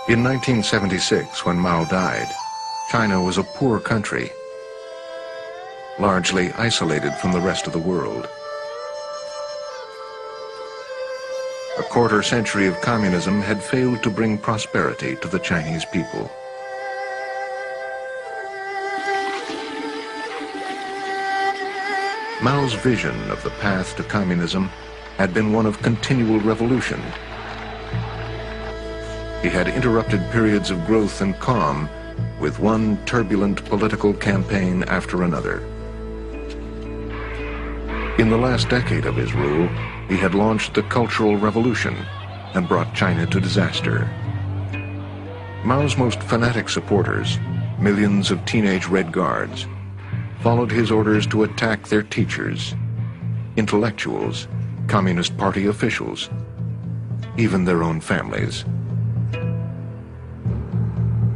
In 1976, when Mao died, China was a poor country, largely isolated from the rest of the world. A quarter century of communism had failed to bring prosperity to the Chinese people. Mao's vision of the path to communism had been one of continual revolution. He had interrupted periods of growth and calm with one turbulent political campaign after another. In the last decade of his rule, he had launched the Cultural Revolution and brought China to disaster. Mao's most fanatic supporters, millions of teenage Red Guards, followed his orders to attack their teachers, intellectuals, Communist Party officials, even their own families.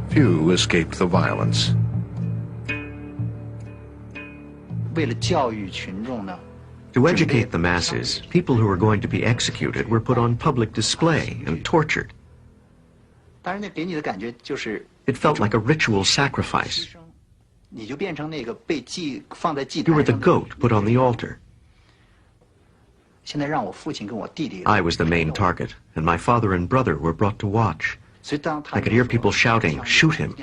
Few escaped the violence. To educate the masses, people who were going to be executed were put on public display and tortured. It felt like a ritual sacrifice. You were the goat put on the altar. I was the main target, and my father and brother were brought to watch. I could hear people shouting, "Shoot him."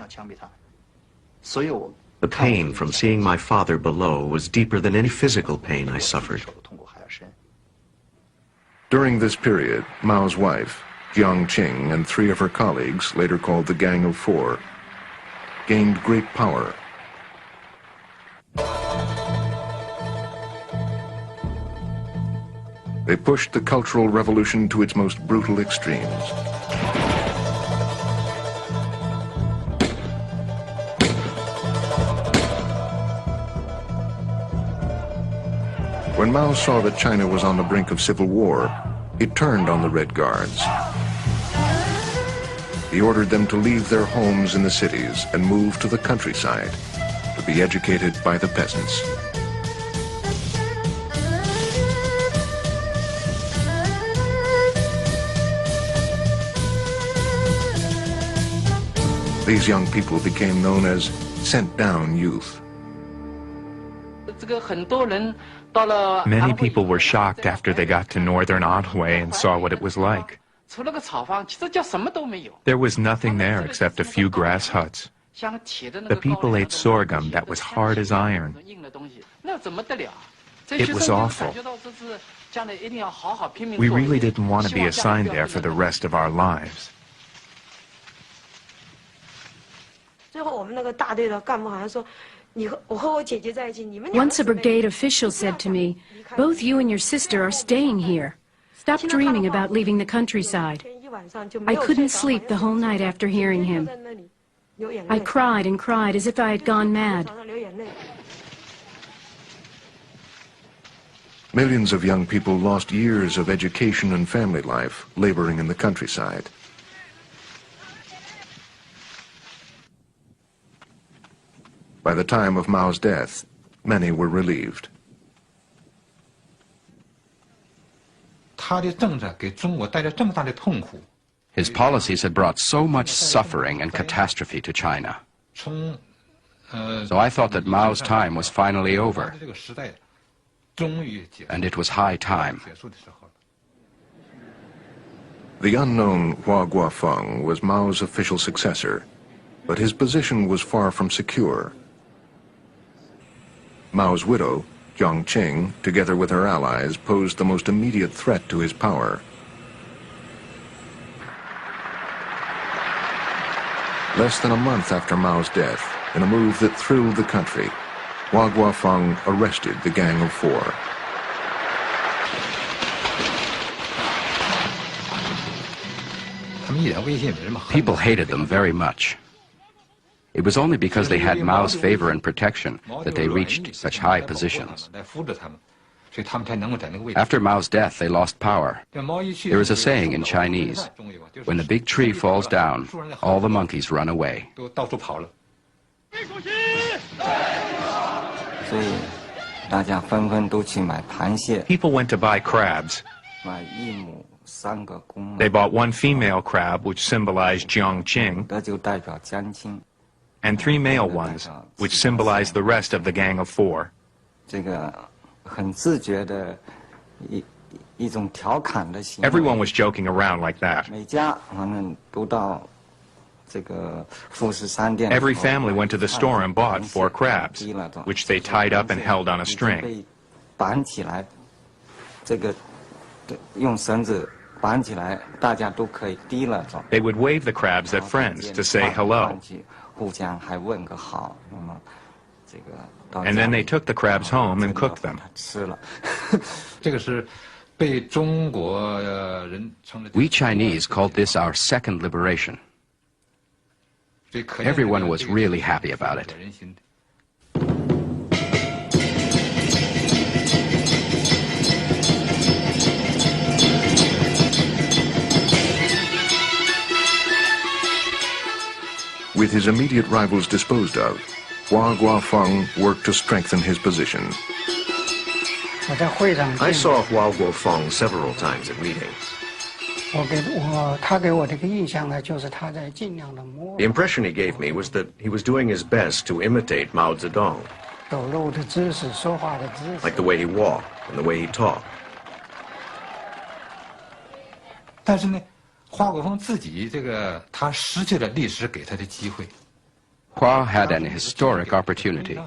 The pain from seeing my father below was deeper than any physical pain I suffered. During this period, Mao's wife, Jiang Qing, and 3 of her colleagues, later called the Gang of Four, gained great power. They pushed the Cultural Revolution to its most brutal extremes. When Mao saw that China was on the brink of civil war, he turned on the Red Guards. He ordered them to leave their homes in the cities and move to the countryside to be educated by the peasants. These young people became known as sent-down youth. Many people were shocked after they got to northern Anhui and saw what it was like. There was nothing there except a few grass huts. The people ate sorghum that was hard as iron. It was awful. We really didn't want to be assigned there for the rest of our lives. Once a brigade official said to me, "Both you and your sister are staying here. Stop dreaming about leaving the countryside." I couldn't sleep the whole night after hearing him. I cried and cried as if I had gone mad. Millions of young people lost years of education and family life laboring in the countryside. By the time of Mao's death, many were relieved. His policies had brought so much suffering and catastrophe to China. So I thought that Mao's time was finally over, and it was high time. The unknown Hua Guofeng was Mao's official successor, but his position was far from secure. Mao's widow, Jiang Qing, together with her allies, posed the most immediate threat to his power. Less than a month after Mao's death, in a move that thrilled the country, Hua Guofeng arrested the Gang of Four. People hated them very much. It was only because they had Mao's favor and protection that they reached such high positions. After Mao's death, they lost power. There is a saying in Chinese, when the big tree falls down, all the monkeys run away. People went to buy crabs. They bought one female crab, which symbolized Jiangqing, and 3 male ones, which symbolized the rest of the Gang of 4. Everyone was joking around like that. Every family went to the store and bought 4 crabs, which they tied up and held on a string. They would wave the crabs at friends to say hello. And then they took the crabs home and cooked them. We Chinese called this our second liberation. Everyone was really happy about it. With his immediate rivals disposed of, Hua Guofeng worked to strengthen his position. I saw Hua Guofeng several times at meetings. The impression he gave me was that he was doing his best to imitate Mao Zedong, like the way he walked and the way he talked. Hua had an historic opportunity,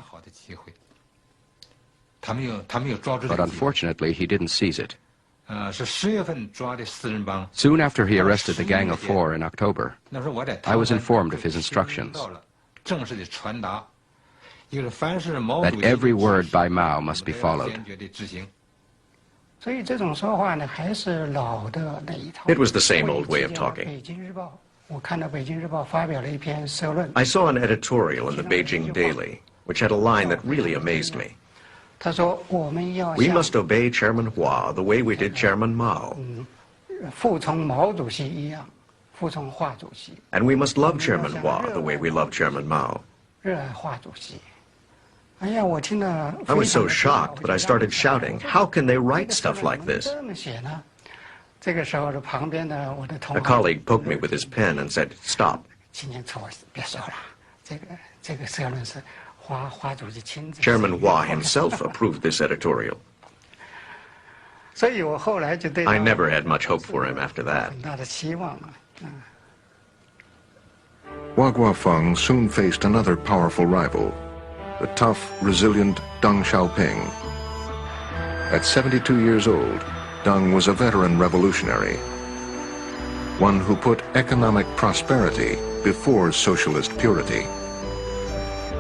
but unfortunately he didn't seize it. Soon after he arrested the Gang of 4 in October, I was informed of his instructions that every word by Mao must be followed. It was the same old way of talking. I saw an editorial in the Beijing Daily, which had a line that really amazed me. We must obey Chairman Hua the way we did Chairman Mao. And we must love Chairman Hua the way we love Chairman Mao. I was so shocked that I started shouting, how can they write stuff like this? A colleague poked me with his pen and said, stop. Chairman Hua himself approved this editorial. I never had much hope for him after that. Hua Guofeng soon faced another powerful rival, the tough, resilient Deng Xiaoping. At 72 years old, Deng was a veteran revolutionary, one who put economic prosperity before socialist purity.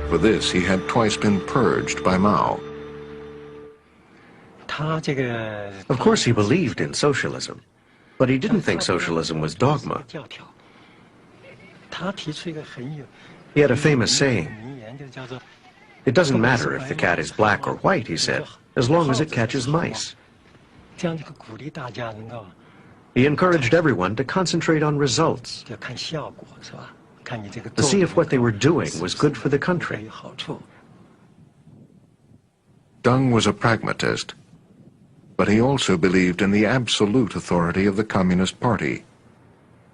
For this, he had twice been purged by Mao. Of course he believed in socialism, but he didn't think socialism was dogma. He had a famous saying, "It doesn't matter if the cat is black or white," he said, "as long as it catches mice." He encouraged everyone to concentrate on results, to see if what they were doing was good for the country. Deng was a pragmatist, but he also believed in the absolute authority of the Communist Party.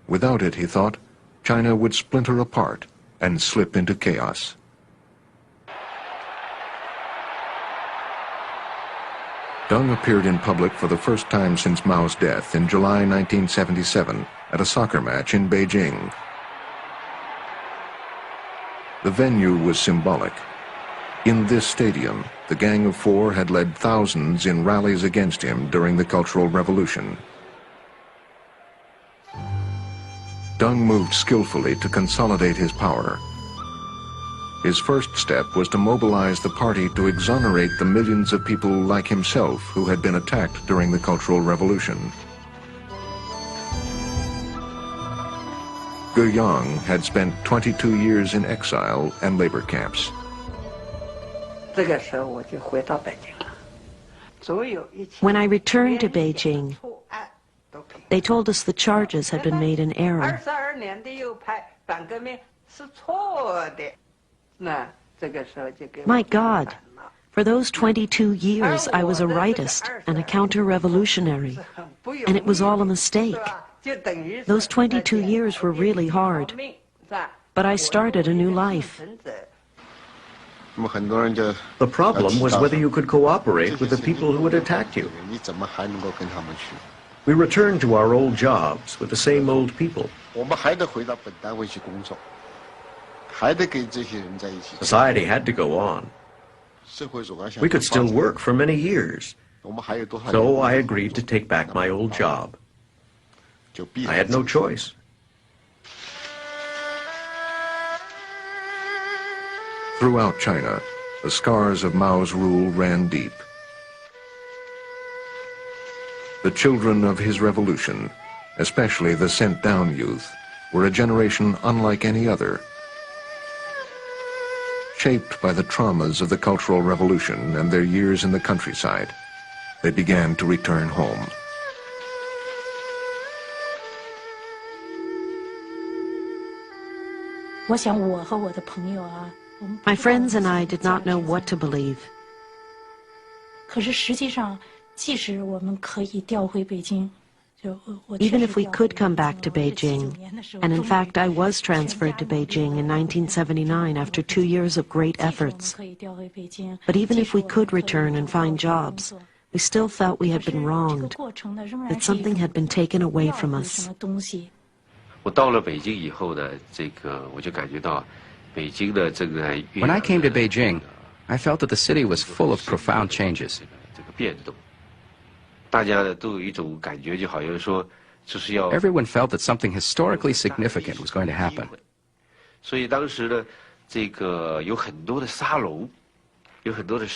Without it, he thought, China would splinter apart and slip into chaos. Deng appeared in public for the first time since Mao's death in July 1977 at a soccer match in Beijing. The venue was symbolic. In this stadium, the Gang of 4 had led thousands in rallies against him during the Cultural Revolution. Deng moved skillfully to consolidate his power. His first step was to mobilize the party to exonerate the millions of people like himself who had been attacked during the Cultural Revolution. Ge Yang had spent 22 years in exile and labor camps. When I returned to Beijing, they told us the charges had been made in error. My God, For those 22 years, I was a rightist and a counter-revolutionary, and it was all a mistake. Those 22 years were really hard, but I started a new life. The problem was whether you could cooperate with the people who had attacked you. We returned to our old jobs with the same old people. Society had to go on. We could still work for many years. So I agreed to take back my old job. I had no choice. Throughout China, the scars of Mao's rule ran deep. The children of his revolution, especially the sent-down youth, were a generation unlike any other. Shaped by the traumas of the Cultural Revolution and their years in the countryside, they began to return home. My friends and I did not know what to believe. Even if we could come back to Beijing, and in fact I was transferred to Beijing in 1979 after 2 years of great efforts, but even if we could return and find jobs, we still felt we had been wronged, that something had been taken away from us. When I came to Beijing, I felt that the city was full of profound changes. Everyone felt that something historically significant was going to happen.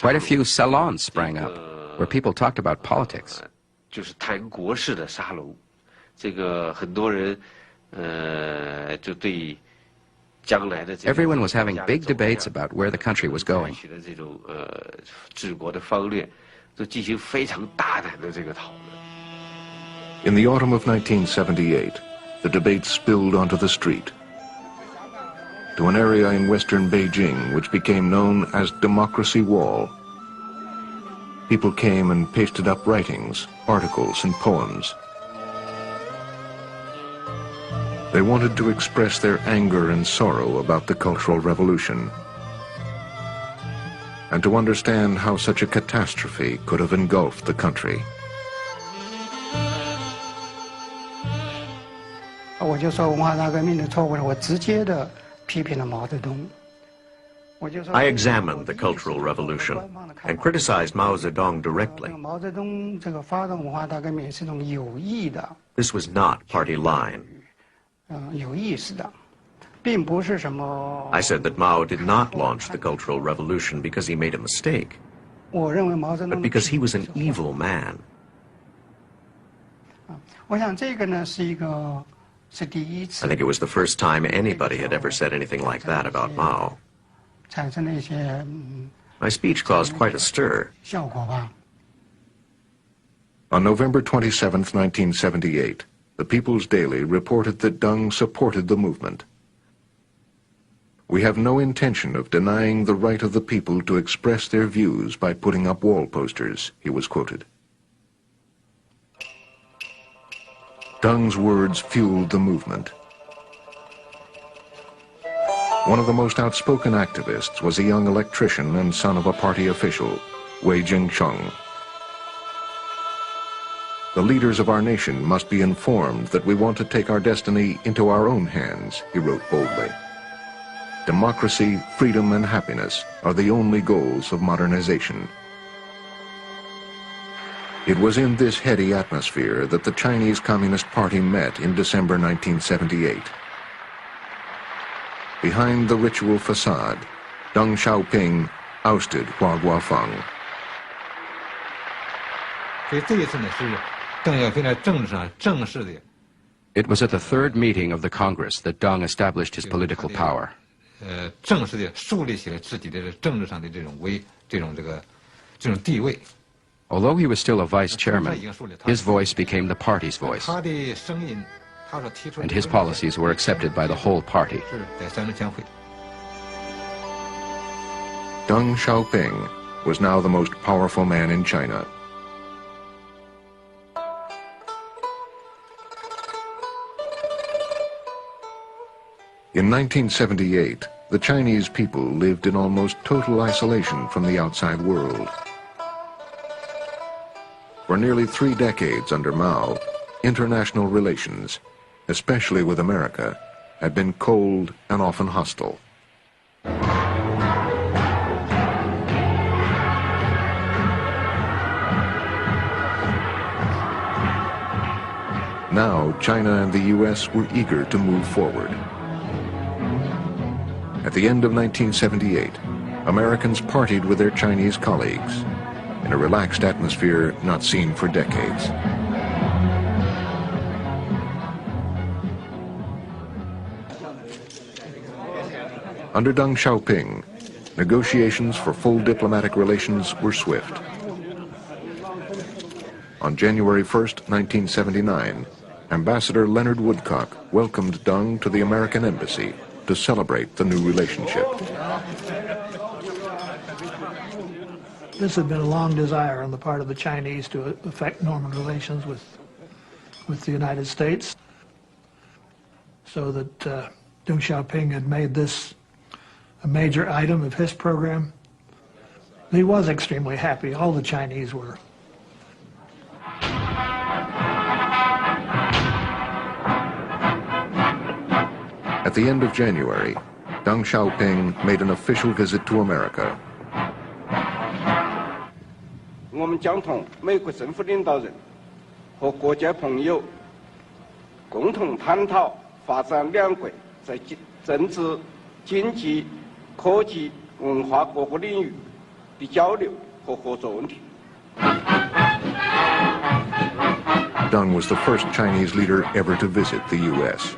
Quite a few salons sprang up, where people talked about politics. Everyone was having big debates about where the country was going. In the autumn of 1978, the debate spilled onto the street, to an area in western Beijing which became known as Democracy Wall. People came and pasted up writings, articles, and poems. They wanted to express their anger and sorrow about the Cultural Revolution, and to understand how such a catastrophe could have engulfed the country. I examined the Cultural Revolution and criticized Mao Zedong directly. This was not party line. I said that Mao did not launch the Cultural Revolution because he made a mistake, but because he was an evil man. I think it was the first time anybody had ever said anything like that about Mao. My speech caused quite a stir. On November 27, 1978, the People's Daily reported that Deng supported the movement. "We have no intention of denying the right of the people to express their views by putting up wall posters," he was quoted. Deng's words fueled the movement. One of the most outspoken activists was a young electrician and son of a party official, Wei Jingsheng. "The leaders of our nation must be informed that we want to take our destiny into our own hands," he wrote boldly. "Democracy, freedom, and happiness are the only goals of modernization." It was in this heady atmosphere that the Chinese Communist Party met in December 1978. Behind the ritual facade, Deng Xiaoping ousted Hua Guofeng. It was at the third meeting of the Congress that Deng established his political power. Although he was still a vice chairman, his voice became the party's voice, and his policies were accepted by the whole party. Deng Xiaoping, was now the most powerful man in China. In 1978, the Chinese people lived in almost total isolation from the outside world. For nearly 3 decades under Mao, international relations, especially with America, had been cold and often hostile. Now, China and the U.S. were eager to move forward. At the end of 1978, Americans partied with their Chinese colleagues in a relaxed atmosphere not seen for decades. Under Deng Xiaoping, negotiations for full diplomatic relations were swift. On January 1st, 1979, Ambassador Leonard Woodcock welcomed Deng to the American embassy to celebrate the new relationship. This had been a long desire on the part of the Chinese to affect normal relations with the United States, so that Deng Xiaoping had made this a major item of his program. He was extremely happy. All the Chinese were. At the end of January, Deng Xiaoping made an official visit to America. 我们将同美国政府领导人和国家朋友共同探讨发展两国在政治、经济、科技、文化各个领域的交流和合作问题。 Deng was the first Chinese leader ever to visit the U.S.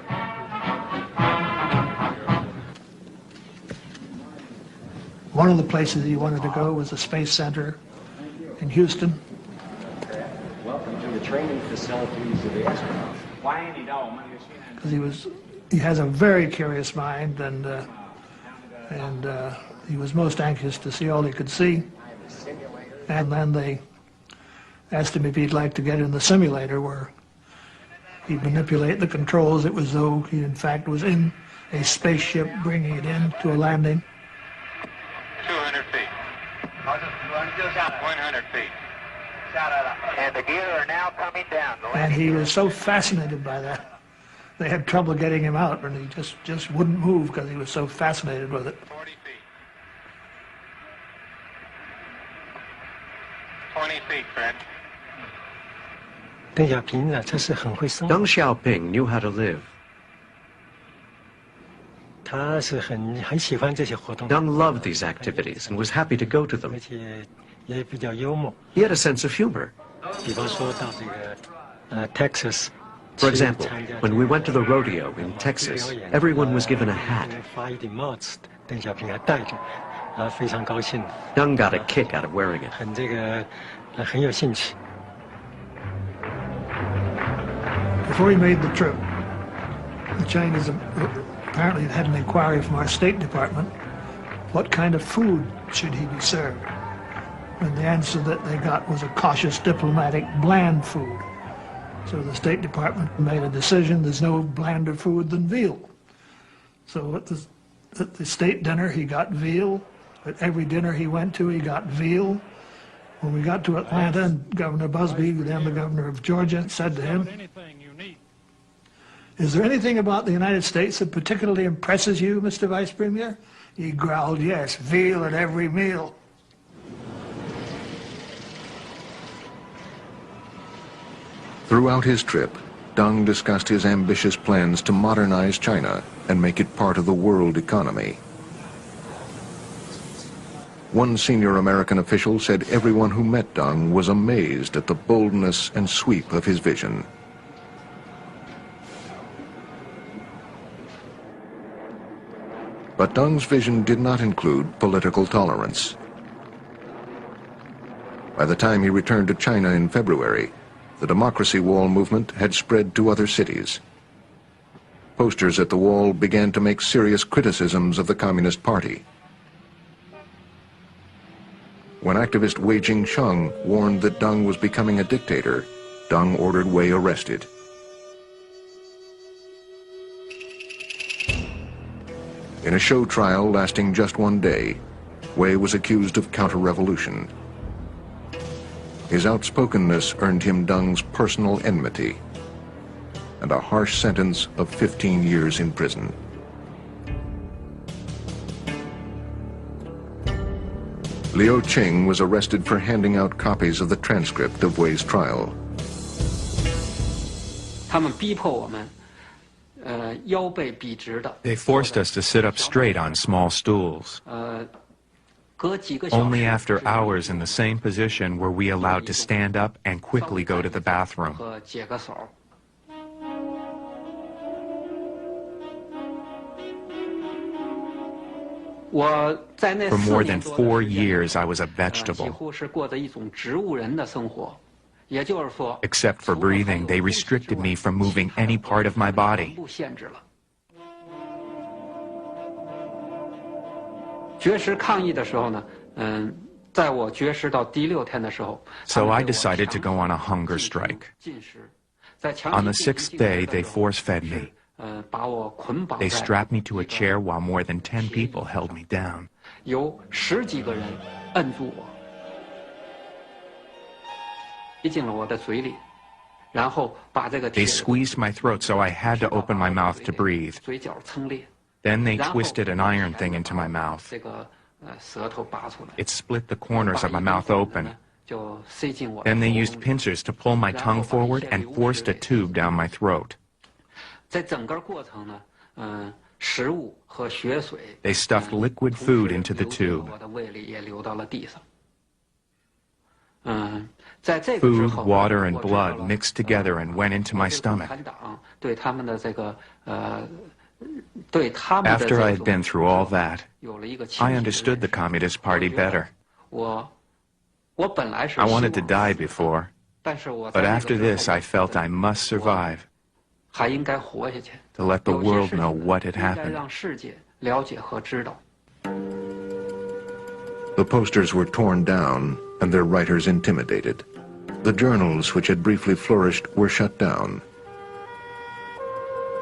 One of the places he wanted to go was the Space Center in Houston. Welcome to the training facilities of the astronauts. Because he has a very curious mind, and he was most anxious to see all he could see. And then they asked him if he'd like to get in the simulator where he'd manipulate the controls. It was as though he in fact was in a spaceship bringing it in to a landing. 200 feet. 100 feet. And the gear are now coming down. And he was so fascinated by that. They had trouble getting him out, and he just wouldn't move because he was so fascinated with it. 40 feet. 20 feet, friend. Deng Xiaoping knew how to live. Deng loved these activities and was happy to go to them. He had a sense of humor. For example, when we went to the rodeo in Texas, everyone was given a hat. Deng got a kick out of wearing it. Before he made the trip, the Chinese apparently had an inquiry from our State Department, what kind of food should he be served? And the answer that they got was a cautious diplomatic bland food. So the State Department made a decision, there's no blander food than veal. So at the state dinner he got veal, at every dinner he went to he got veal. When we got to Atlanta, and Governor Busby, then the governor of Georgia, said to him, "Is there anything about the United States that particularly impresses you, Mr. Vice Premier?" He growled, "Yes, veal at every meal." Throughout his trip, Deng discussed his ambitious plans to modernize China and make it part of the world economy. One senior American official said everyone who met Deng was amazed at the boldness and sweep of his vision. But Deng's vision did not include political tolerance. By the time he returned to China in February, the Democracy Wall movement had spread to other cities. Posters at the wall began to make serious criticisms of the Communist Party. When activist Wei Jingsheng warned that Deng was becoming a dictator, Deng ordered Wei arrested. In a show trial lasting just one day, Wei was accused of counter-revolution. His outspokenness earned him Deng's personal enmity and a harsh sentence of 15 years in prison. Liu Qing was arrested for handing out copies of the transcript of Wei's trial. They forced us to sit up straight on small stools. Only after hours in the same position were we allowed to stand up and quickly go to the bathroom. For more than 4 years, I was a vegetable. Except for breathing, they restricted me from moving any part of my body. So I decided to go on a hunger strike. On the 6th day, they force-fed me. They strapped me to a chair while more than 10 people held me down. They squeezed my throat, so I had to open my mouth to breathe. Then they twisted an iron thing into my mouth. It split the corners of my mouth open. Then they used pincers to pull my tongue forward and forced a tube down my throat. They stuffed liquid food into the tube. Food, water, and blood mixed together and went into my stomach. After I had been through all that, I understood the Communist Party better. I wanted to die before, but after this I felt I must survive, to let the world know what had happened. The posters were torn down and their writers intimidated. The journals which had briefly flourished were shut down.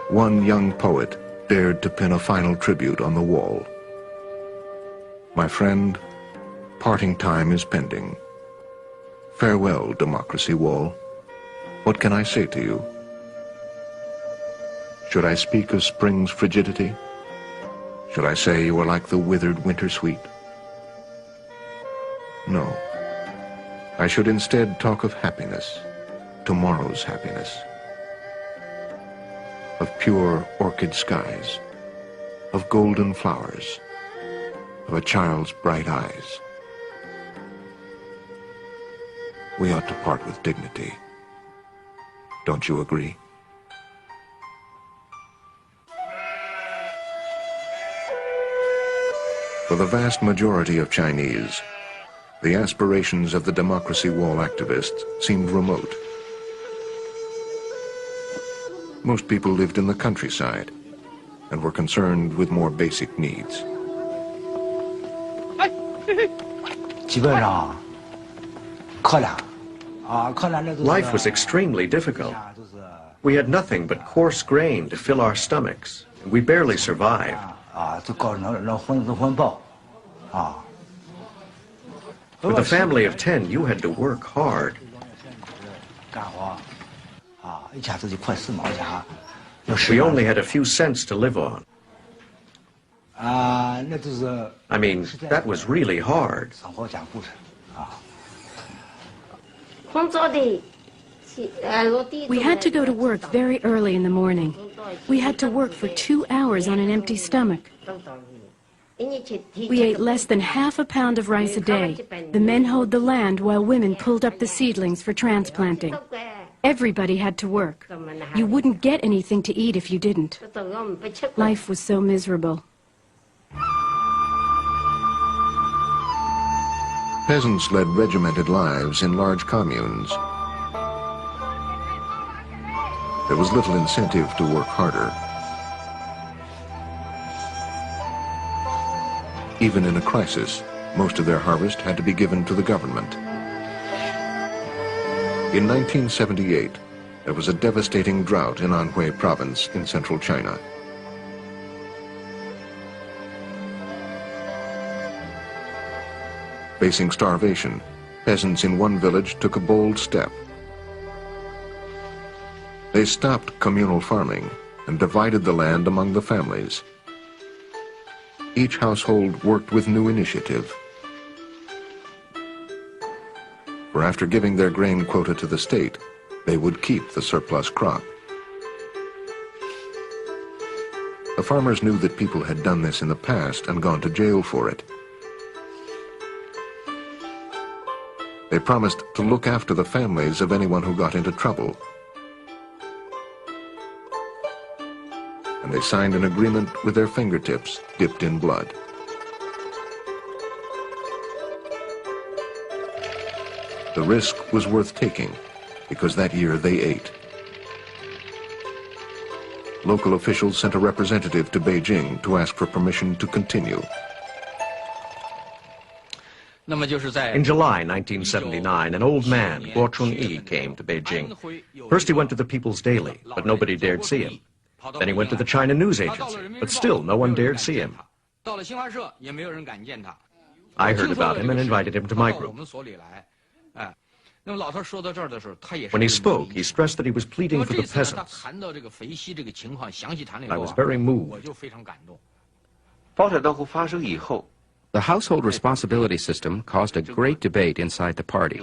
One young poet dared to pin a final tribute on the wall. My friend, parting time is pending. Farewell, democracy wall. What can I say to you? Should I speak of spring's frigidity? Should I say you are like the withered winter sweet? No. I should instead talk of happiness, tomorrow's happiness. Of pure orchid skies, of golden flowers, of a child's bright eyes. We ought to part with dignity. Don't you agree? For the vast majority of Chinese, the aspirations of the Democracy Wall activists seemed remote. Most people lived in the countryside and were concerned with more basic needs. Life was extremely difficult. We had nothing but coarse grain to fill our stomachs, and we barely survived. With a family of 10, you had to work hard. We only had a few cents to live on. I mean, that was really hard. We had to go to work very early in the morning. We had to work for 2 hours on an empty stomach. We ate less than half a pound of rice a day. The men hoed the land while women pulled up the seedlings for transplanting. Everybody had to work. You wouldn't get anything to eat if you didn't. Life was so miserable. Peasants led regimented lives in large communes. There was little incentive to work harder. Even in a crisis, Most of their harvest had to be given to the government. In 1978, there was a devastating drought in Anhui province in central China. Facing starvation, peasants in one village took a bold step. They stopped communal farming and divided the land among the families. Each household worked with new initiative. For after giving their grain quota to the state, they would keep the surplus crop. The farmers knew that people had done this in the past and gone to jail for it. They promised to look after the families of anyone who got into trouble. And they signed an agreement with their fingertips dipped in blood. The risk was worth taking because that year they ate. Local officials sent a representative to Beijing to ask for permission to continue. In July 1979, an old man, Guo Chun-yi, came to Beijing. First he went to the People's Daily, but nobody dared see him. Then he went to the China News Agency, but still no one dared see him. I heard about him and invited him to my group. When he spoke, he stressed that he was pleading for the peasants. I was very moved. The household responsibility system caused a great debate inside the party.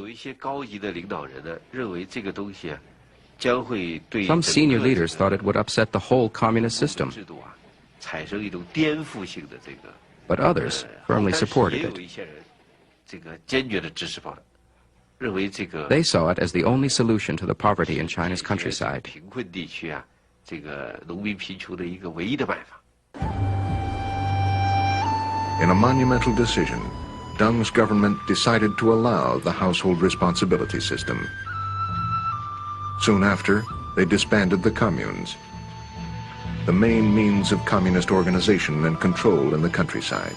Some senior leaders thought it would upset the whole communist system, but others firmly supported it. They saw it as the only solution to the poverty in China's countryside. In a monumental decision, Deng's government decided to allow the household responsibility system. Soon after, they disbanded the communes, the main means of communist organization and control in the countryside.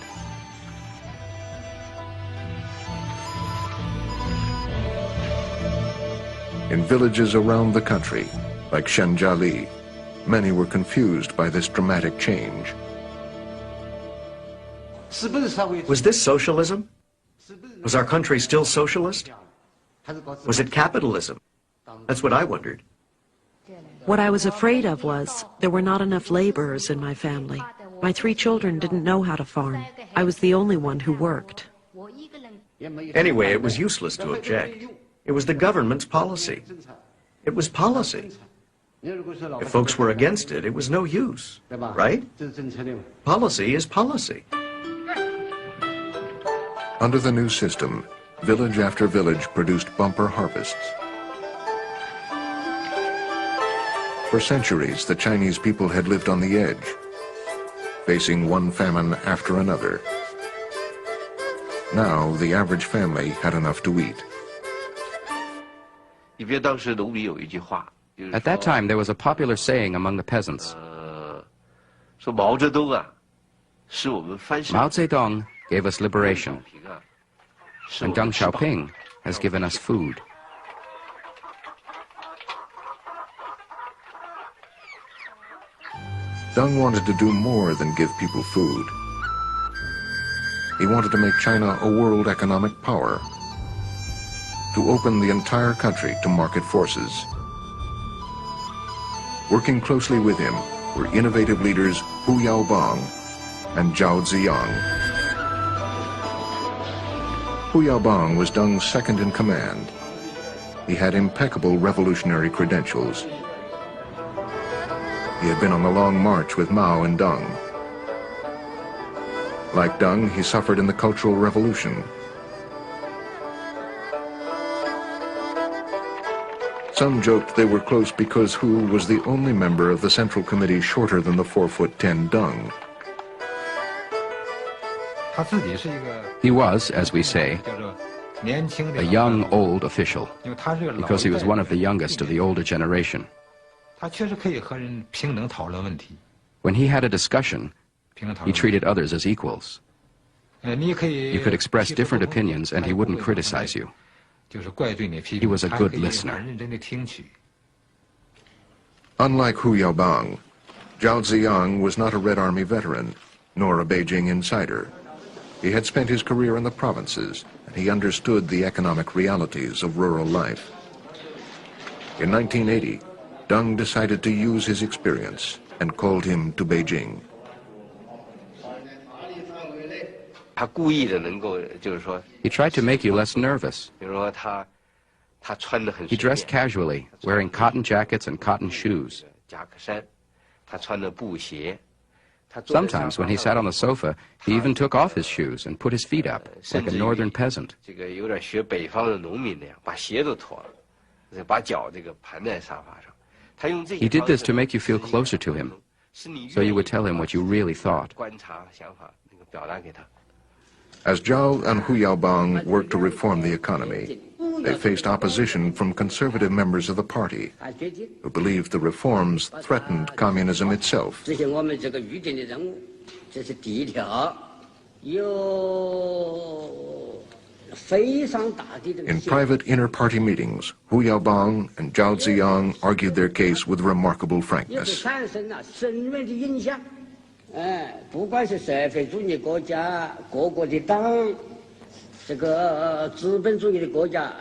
In villages around the country, like Shenjiali, many were confused by this dramatic change. Was this socialism? Was our country still socialist? Was it capitalism? That's what I wondered. What I was afraid of was there were not enough laborers in my family. My 3 children didn't know how to farm. I was the only one who worked. Anyway, it was useless to object. It was the government's policy. It was policy. If folks were against it, it was no use, right? Policy is policy. Under the new system, village after village produced bumper harvests. For centuries, the Chinese people had lived on the edge, facing one famine after another. Now, the average family had enough to eat. At that time, there was a popular saying among the peasants, Mao Zedong gave us liberation, and Deng Xiaoping has given us food. Deng wanted to do more than give people food. He wanted to make China a world economic power, to open the entire country to market forces. Working closely with him were innovative leaders Hu Yaobang and Zhao Ziyang. Hu Yaobang was Deng's second in command. He had impeccable revolutionary credentials. He had been on the long march with Mao and Deng. Like Deng, he suffered in the Cultural Revolution. Some joked they were close because Hu was the only member of the Central Committee shorter than the 4'10" Deng. He was, as we say, a young, old official, because he was one of the youngest of the older generation. When he had a discussion, he treated others as equals. You could express different opinions and he wouldn't criticize you. He was a good listener. Unlike Hu Yaobang, Zhao Ziyang was not a Red Army veteran, nor a Beijing insider. He had spent his career in the provinces, and he understood the economic realities of rural life. In 1980, Deng decided to use his experience and called him to Beijing. He tried to make you less nervous. He dressed casually, wearing cotton jackets and cotton shoes. Sometimes when he sat on the sofa, he even took off his shoes and put his feet up, like a northern peasant. He did this to make you feel closer to him, so you would tell him what you really thought. As Zhao and Hu Yaobang worked to reform the economy, they faced opposition from conservative members of the party, who believed the reforms threatened communism itself. In private inter-party meetings, Hu Yaobang and Zhao Ziyang argued their case with remarkable frankness. 不管是社会主义国家、各国的党，这个资本主义的国家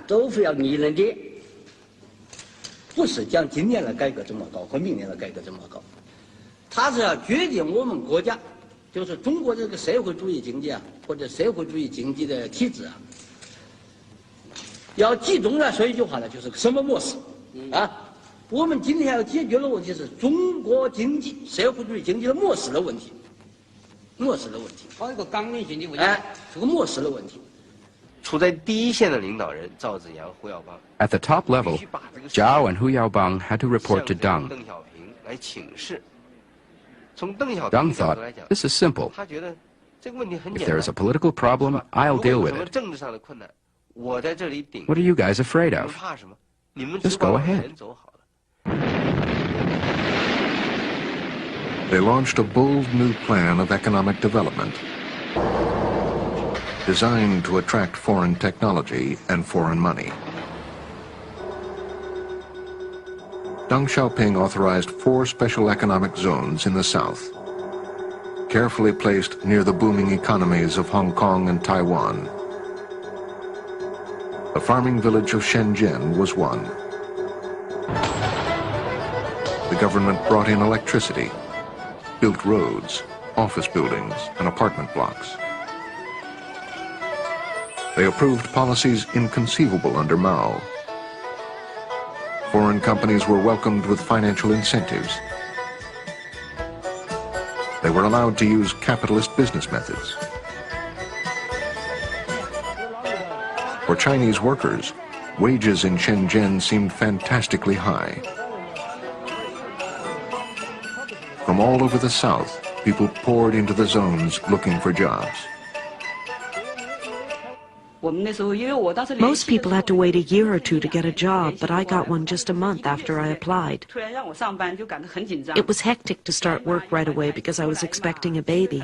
都是要利润的，不是讲今年的改革这么高和明年的改革这么高，它是要决定我们国家，就是中国这个社会主义经济或者社会主义经济的体制要集中来说一句话呢，就是什么模式我们今天要解决的问题是中国经济、社会主义经济的模式的问题，搞一个纲领性的问题，这个模式的问题。处在第一线的领导人赵紫阳、胡耀邦 At the top level, Zhao and Hu Yaobang had to report to Deng. 邓小平来请示。从邓小 Deng 平角 thought, 度来讲， this is simple. 他觉得这个问题很 If 简 there 单 is a。political problem, I'll 如果 deal 有 with 什么 it. 政治上的困难，我在这里顶。 What are you guys afraid 你们 of? 怕什么？你们 Just 只管 go 往 ahead. 前走好了。 They launched a bold new plan of economic development, designed to attract foreign technology and foreign money. Deng Xiaoping authorized 4 special economic zones in the south, carefully placed near the booming economies of Hong Kong and Taiwan. The farming village of Shenzhen was one. The government brought in electricity, built roads, office buildings, and apartment blocks. They approved policies inconceivable under Mao. Foreign companies were welcomed with financial incentives. They were allowed to use capitalist business methods. For Chinese workers, wages in Shenzhen seemed fantastically high. From all over the south, people poured into the zones looking for jobs. Most people had to wait a year or two to get a job, but I got one just a month after I applied. It was hectic to start work right away because I was expecting a baby.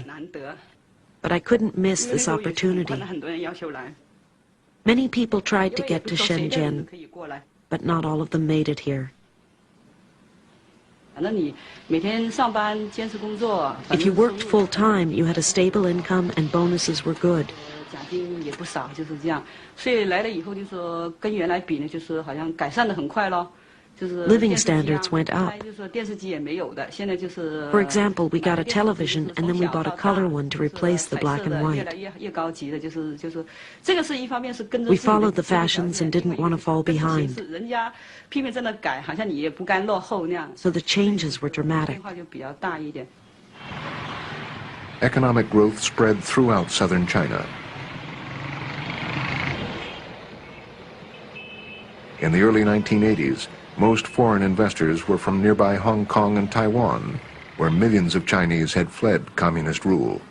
But I couldn't miss this opportunity. Many people tried to get to Shenzhen, but not all of them made it here. If you worked full-time, you had a stable income and bonuses were good. Living standards went up. For example, we got a television and then we bought a color one to replace the black and white. We followed the fashions and didn't want to fall behind. So the changes were dramatic. Economic growth spread throughout southern China. In the early 1980s, most foreign investors were from nearby Hong Kong and Taiwan, where millions of Chinese had fled communist rule.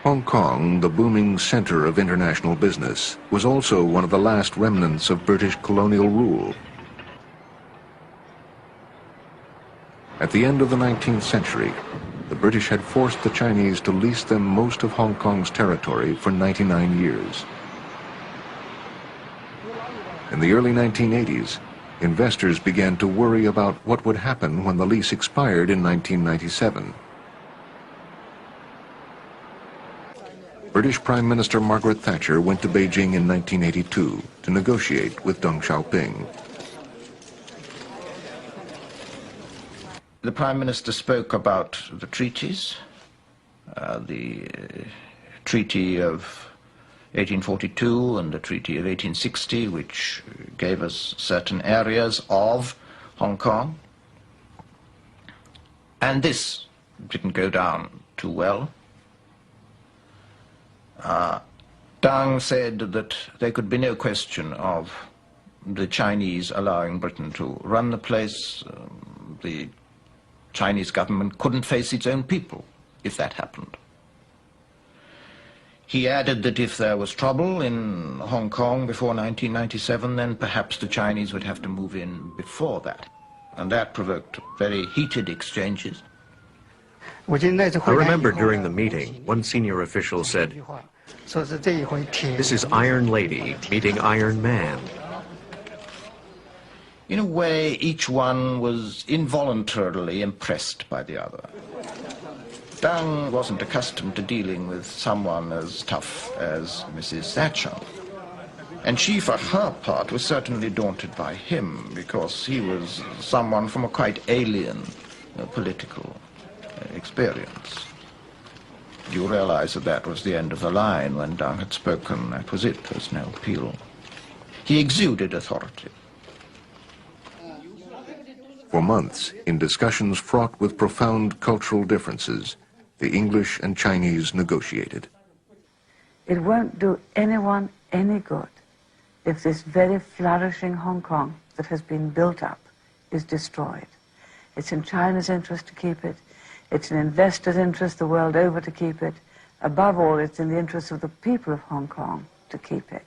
Hong Kong, the booming center of international business, was also one of the last remnants of British colonial rule. At the end of the 19th century, the British had forced the Chinese to lease them most of Hong Kong's territory for 99 years. In the early 1980s, investors began to worry about what would happen when the lease expired in 1997. British Prime Minister Margaret Thatcher went to Beijing in 1982 to negotiate with Deng Xiaoping. The Prime Minister spoke about the treaties, the Treaty of 1842 and the Treaty of 1860, which gave us certain areas of Hong Kong. And this didn't go down too well. Deng said that there could be no question of the Chinese allowing Britain to run the place. The Chinese government couldn't face its own people if that happened. He added that if there was trouble in Hong Kong before 1997, then perhaps the Chinese would have to move in before that. And that provoked very heated exchanges. I remember during the meeting, one senior official said, "This is Iron Lady meeting Iron Man." In a way, each one was involuntarily impressed by the other. Deng wasn't accustomed to dealing with someone as tough as Mrs. Thatcher. And she, for her part, was certainly daunted by him, because he was someone from a quite alien political experience. You realize that that was the end of the line when Deng had spoken. That was it. There was no appeal. He exuded authority. For months, in discussions fraught with profound cultural differences, the English and Chinese negotiated. It won't do anyone any good if this very flourishing Hong Kong that has been built up is destroyed. It's in China's interest to keep it. It's in investors' interest the world over to keep it. Above all, it's in the interest of the people of Hong Kong to keep it.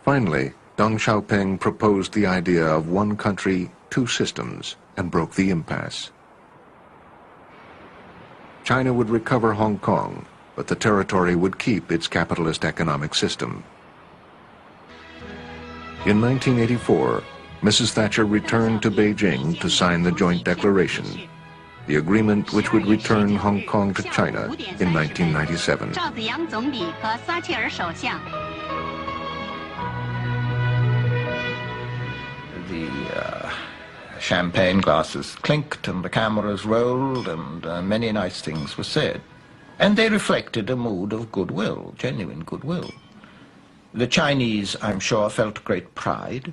Finally, Deng Xiaoping proposed the idea of one country, two systems, and broke the impasse. China would recover Hong Kong, but the territory would keep its capitalist economic system. In 1984, Mrs. Thatcher returned to Beijing to sign the joint declaration, the agreement which would return Hong Kong to China in 1997. The champagne glasses clinked and the cameras rolled and many nice things were said. And they reflected a mood of goodwill, genuine goodwill. The Chinese, I'm sure, felt great pride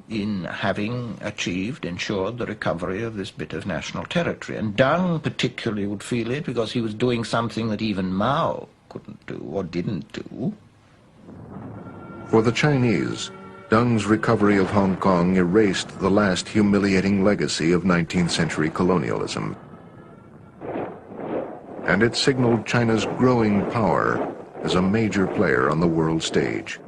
in having ensured the recovery of this bit of national territory. And Deng particularly would feel it because he was doing something that even Mao couldn't do or didn't do. For the Chinese, Deng's recovery of Hong Kong erased the last humiliating legacy of 19th century colonialism. And it signaled China's growing power as a major player on the world stage.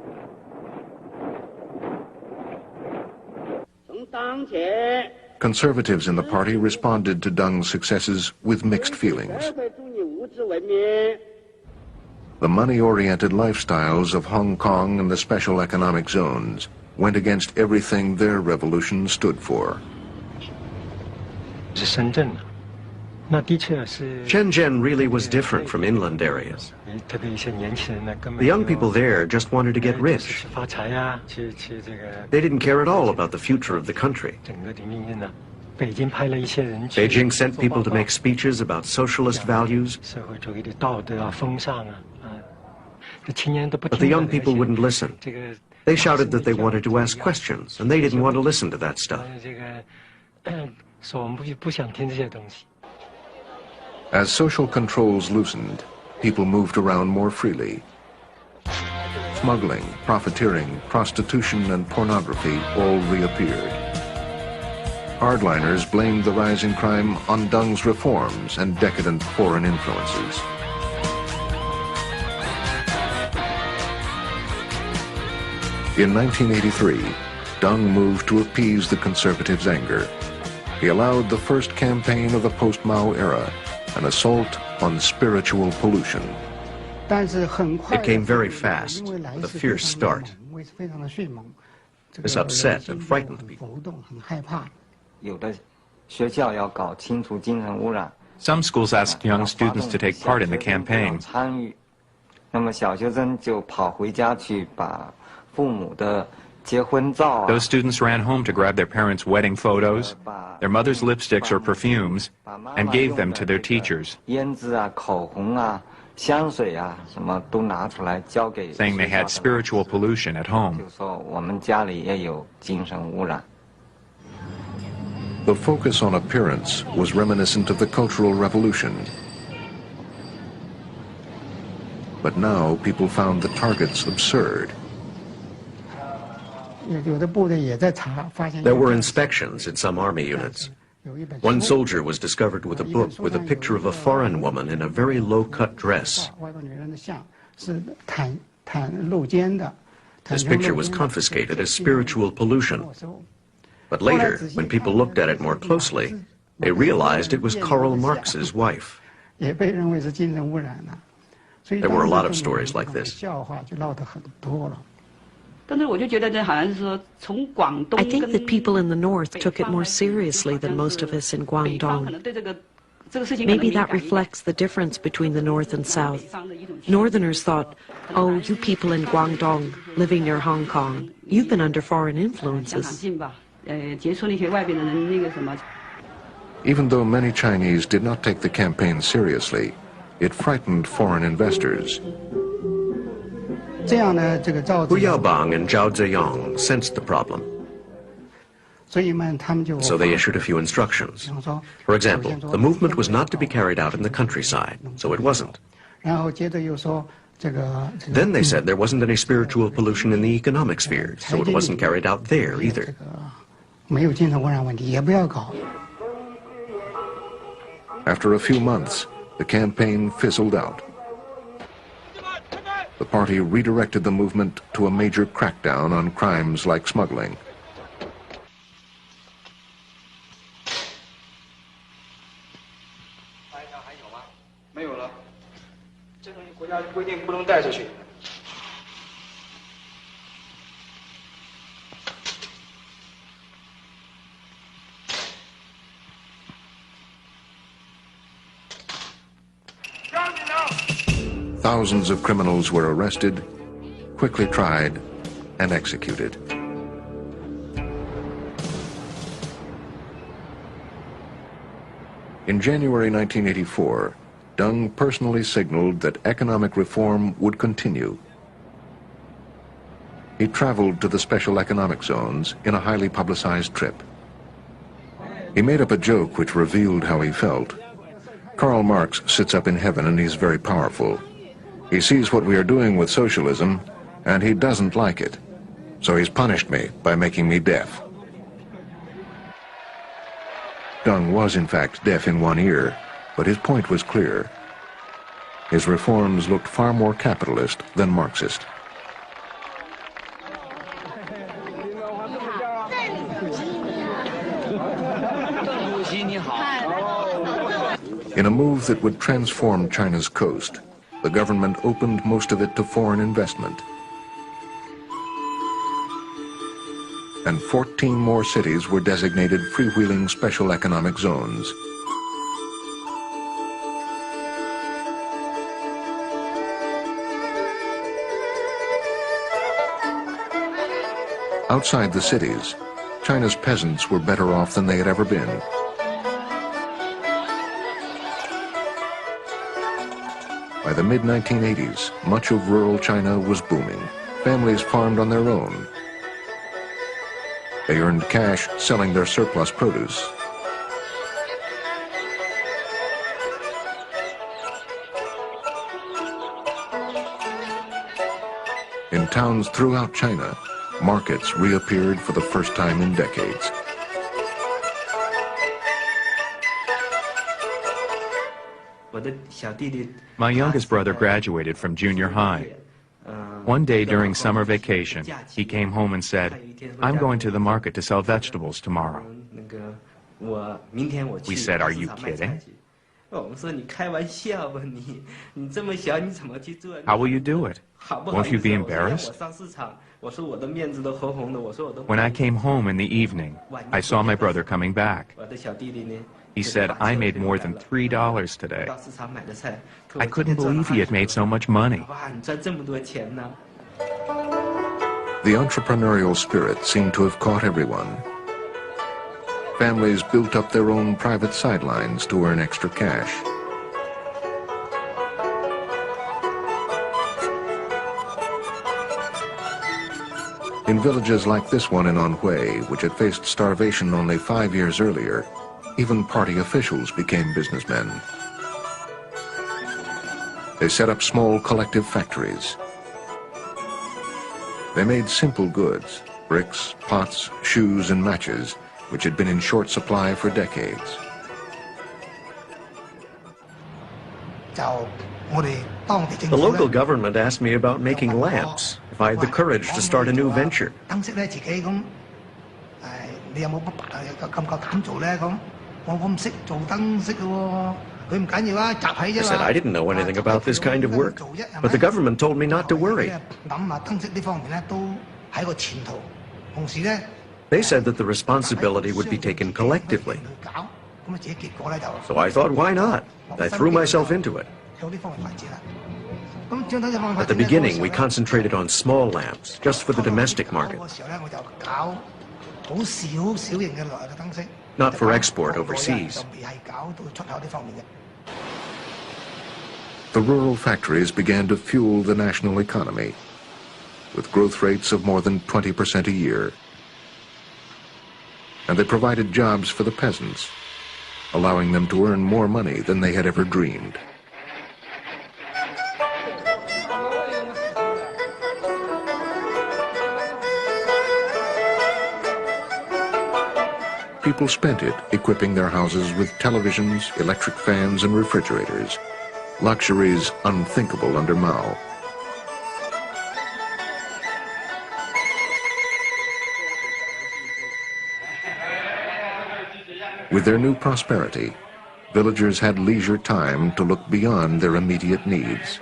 Conservatives in the party responded to Deng's successes with mixed feelings. The money-oriented lifestyles of Hong Kong and the special economic zones went against everything their revolution stood for. Shenzhen really was different from inland areas. The young people there just wanted to get rich. They didn't care at all about the future of the country. Beijing sent people to make speeches about socialist values, but the young people wouldn't listen. They shouted that they wanted to ask questions, and they didn't want to listen to that stuff. As social controls loosened, people moved around more freely. Smuggling, profiteering, prostitution, and pornography all reappeared. Hardliners blamed the rise in crime on Deng's reforms and decadent foreign influences. In 1983, Deng moved to appease the conservatives' anger. He allowed the first campaign of the post-Mao era, an assault on spiritual pollution. It came very fast, with a fierce start. This upset and frightened people. Some schools asked young students to take part in the campaign. Those students ran home to grab their parents' wedding photos, their mother's lipsticks or perfumes, and gave them to their teachers, saying they had spiritual pollution at home. The focus on appearance was reminiscent of the Cultural Revolution. But now people found the targets absurd. There were inspections in some army units. One soldier was discovered with a book with a picture of a foreign woman in a very low-cut dress. This picture was confiscated as spiritual pollution. But later, when people looked at it more closely, they realized it was Karl Marx's wife. There were a lot of stories like this. I think that people in the north took it more seriously than most of us in Guangdong. Maybe that reflects the difference between the north and south. Northerners thought, oh, you people in Guangdong, living near Hong Kong, you've been under foreign influences. Even though many Chinese did not take the campaign seriously, it frightened foreign investors. Hu Yaobang and Zhao Ziyang sensed the problem. So they issued a few instructions. For example, the movement was not to be carried out in the countryside, so it wasn't. Then they said there wasn't any spiritual pollution in the economic sphere, so it wasn't carried out there either. After a few months, the campaign fizzled out. The party redirected the movement to a major crackdown on crimes like smuggling. Thousands of criminals were arrested, quickly tried, and executed. In January 1984, Deng personally signaled that economic reform would continue. He traveled to the special economic zones in a highly publicized trip. He made up a joke which revealed how he felt. Karl Marx sits up in heaven and he's very powerful. He sees what we are doing with socialism, and he doesn't like it. So he's punished me by making me deaf. Deng was in fact deaf in one ear, but his point was clear. His reforms looked far more capitalist than Marxist. In a move that would transform China's coast, the government opened most of it to foreign investment. And 14 more cities were designated freewheeling special economic zones. Outside the cities, China's peasants were better off than they had ever been. By the mid-1980s, much of rural China was booming. Families farmed on their own. They earned cash selling their surplus produce. In towns throughout China, markets reappeared for the first time in decades. My youngest brother graduated from junior high. One day during summer vacation, he came home and said, "I'm going to the market to sell vegetables tomorrow." We said, "Are you kidding? How will you do it? Won't you be embarrassed?" When I came home in the evening, I saw my brother coming back. He said, "I made more than $3 today." I couldn't believe he had made so much money. The entrepreneurial spirit seemed to have caught everyone. Families built up their own private sidelines to earn extra cash. In villages like this one in Anhui, which had faced starvation only 5 years earlier, even party officials became businessmen. They set up small collective factories. They made simple goods, bricks, pots, shoes, and matches, which had been in short supply for decades. The local government asked me about making lamps, if I had the courage to start a new venture. I said I didn't know anything about this kind of work, but the government told me not to worry. They said that the responsibility would be taken collectively. So I thought, why not? I threw myself into it. At the beginning, we concentrated on small lamps, just for the domestic market. Not for export overseas. The rural factories began to fuel the national economy, with growth rates of more than 20% a year. And they provided jobs for the peasants, allowing them to earn more money than they had ever dreamed. People spent it equipping their houses with televisions, electric fans, and refrigerators, luxuries unthinkable under Mao. With their new prosperity, villagers had leisure time to look beyond their immediate needs.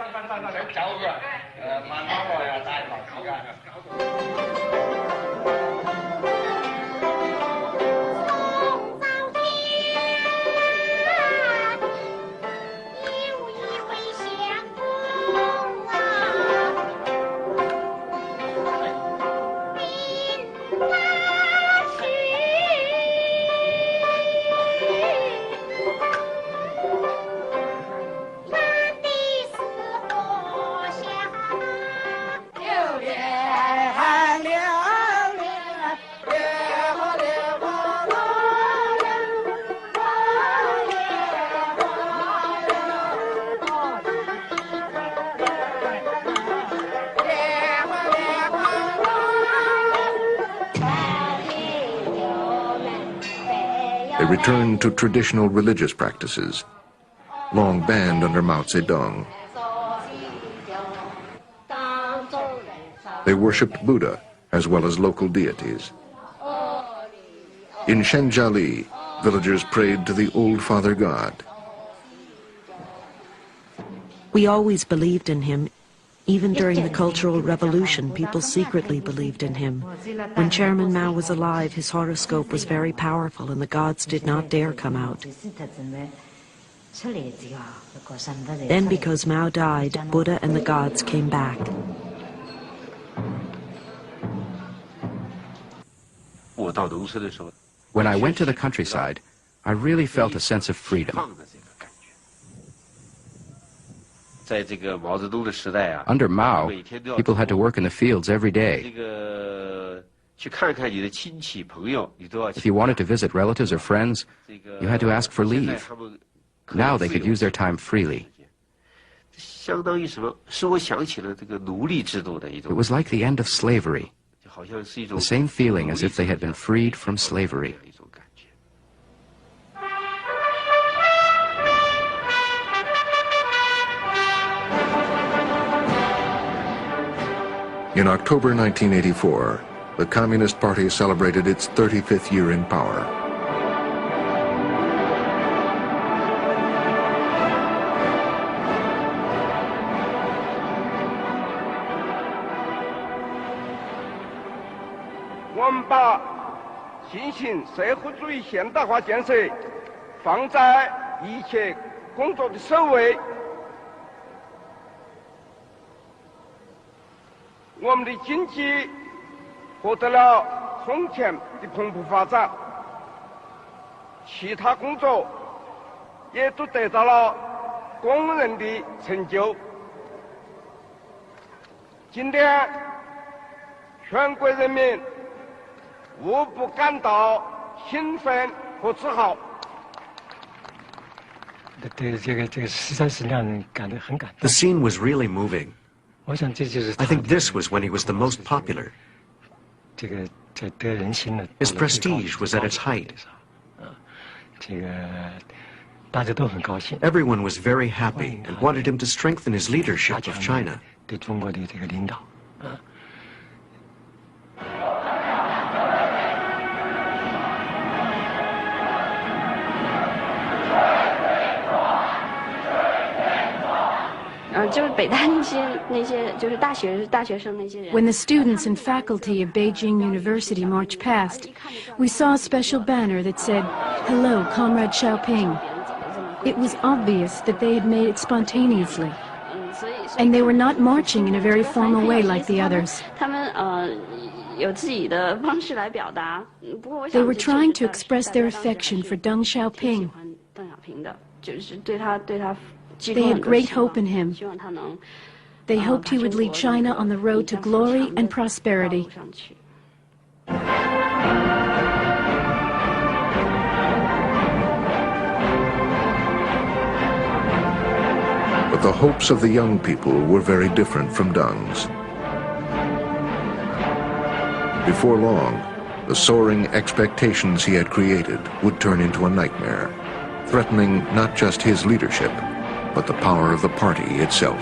They returned to traditional religious practices, long banned under Mao Zedong. They worshipped Buddha as well as local deities. In Shenjiali, villagers prayed to the Old Father God. We always believed in him. Even during the Cultural Revolution, people secretly believed in him. When Chairman Mao was alive, his horoscope was very powerful and the gods did not dare come out. Then, because Mao died, Buddha and the gods came back. When I went to the countryside, I really felt a sense of freedom. Under Mao, people had to work in the fields every day. If you wanted to visit relatives or friends, you had to ask for leave. Now they could use their time freely. It was like the end of slavery, the same feeling as if they had been freed from slavery. In October 1984, the Communist Party celebrated its 35th year in power. 我们把进行社会主义现代化建设放在一切工作的首位。我们的经济获得了空前的蓬勃发展，其他工作也都得到了公认的成就。今天，全国人民无不感到兴奋和自豪。The scene was really moving. I think this was when he was the most popular. His prestige was at its height. Everyone was very happy and wanted him to strengthen his leadership of China. When the students and faculty of Beijing University marched past, we saw a special banner that said, "Hello, Comrade Xiaoping." It was obvious that they had made it spontaneously. And they were not marching in a very formal way like the others. They were trying to express their affection for Deng Xiaoping. They had great hope in him. They hoped he would lead China on the road to glory and prosperity. But the hopes of the young people were very different from Deng's. Before long, the soaring expectations he had created would turn into a nightmare, threatening not just his leadership, but the power of the party itself.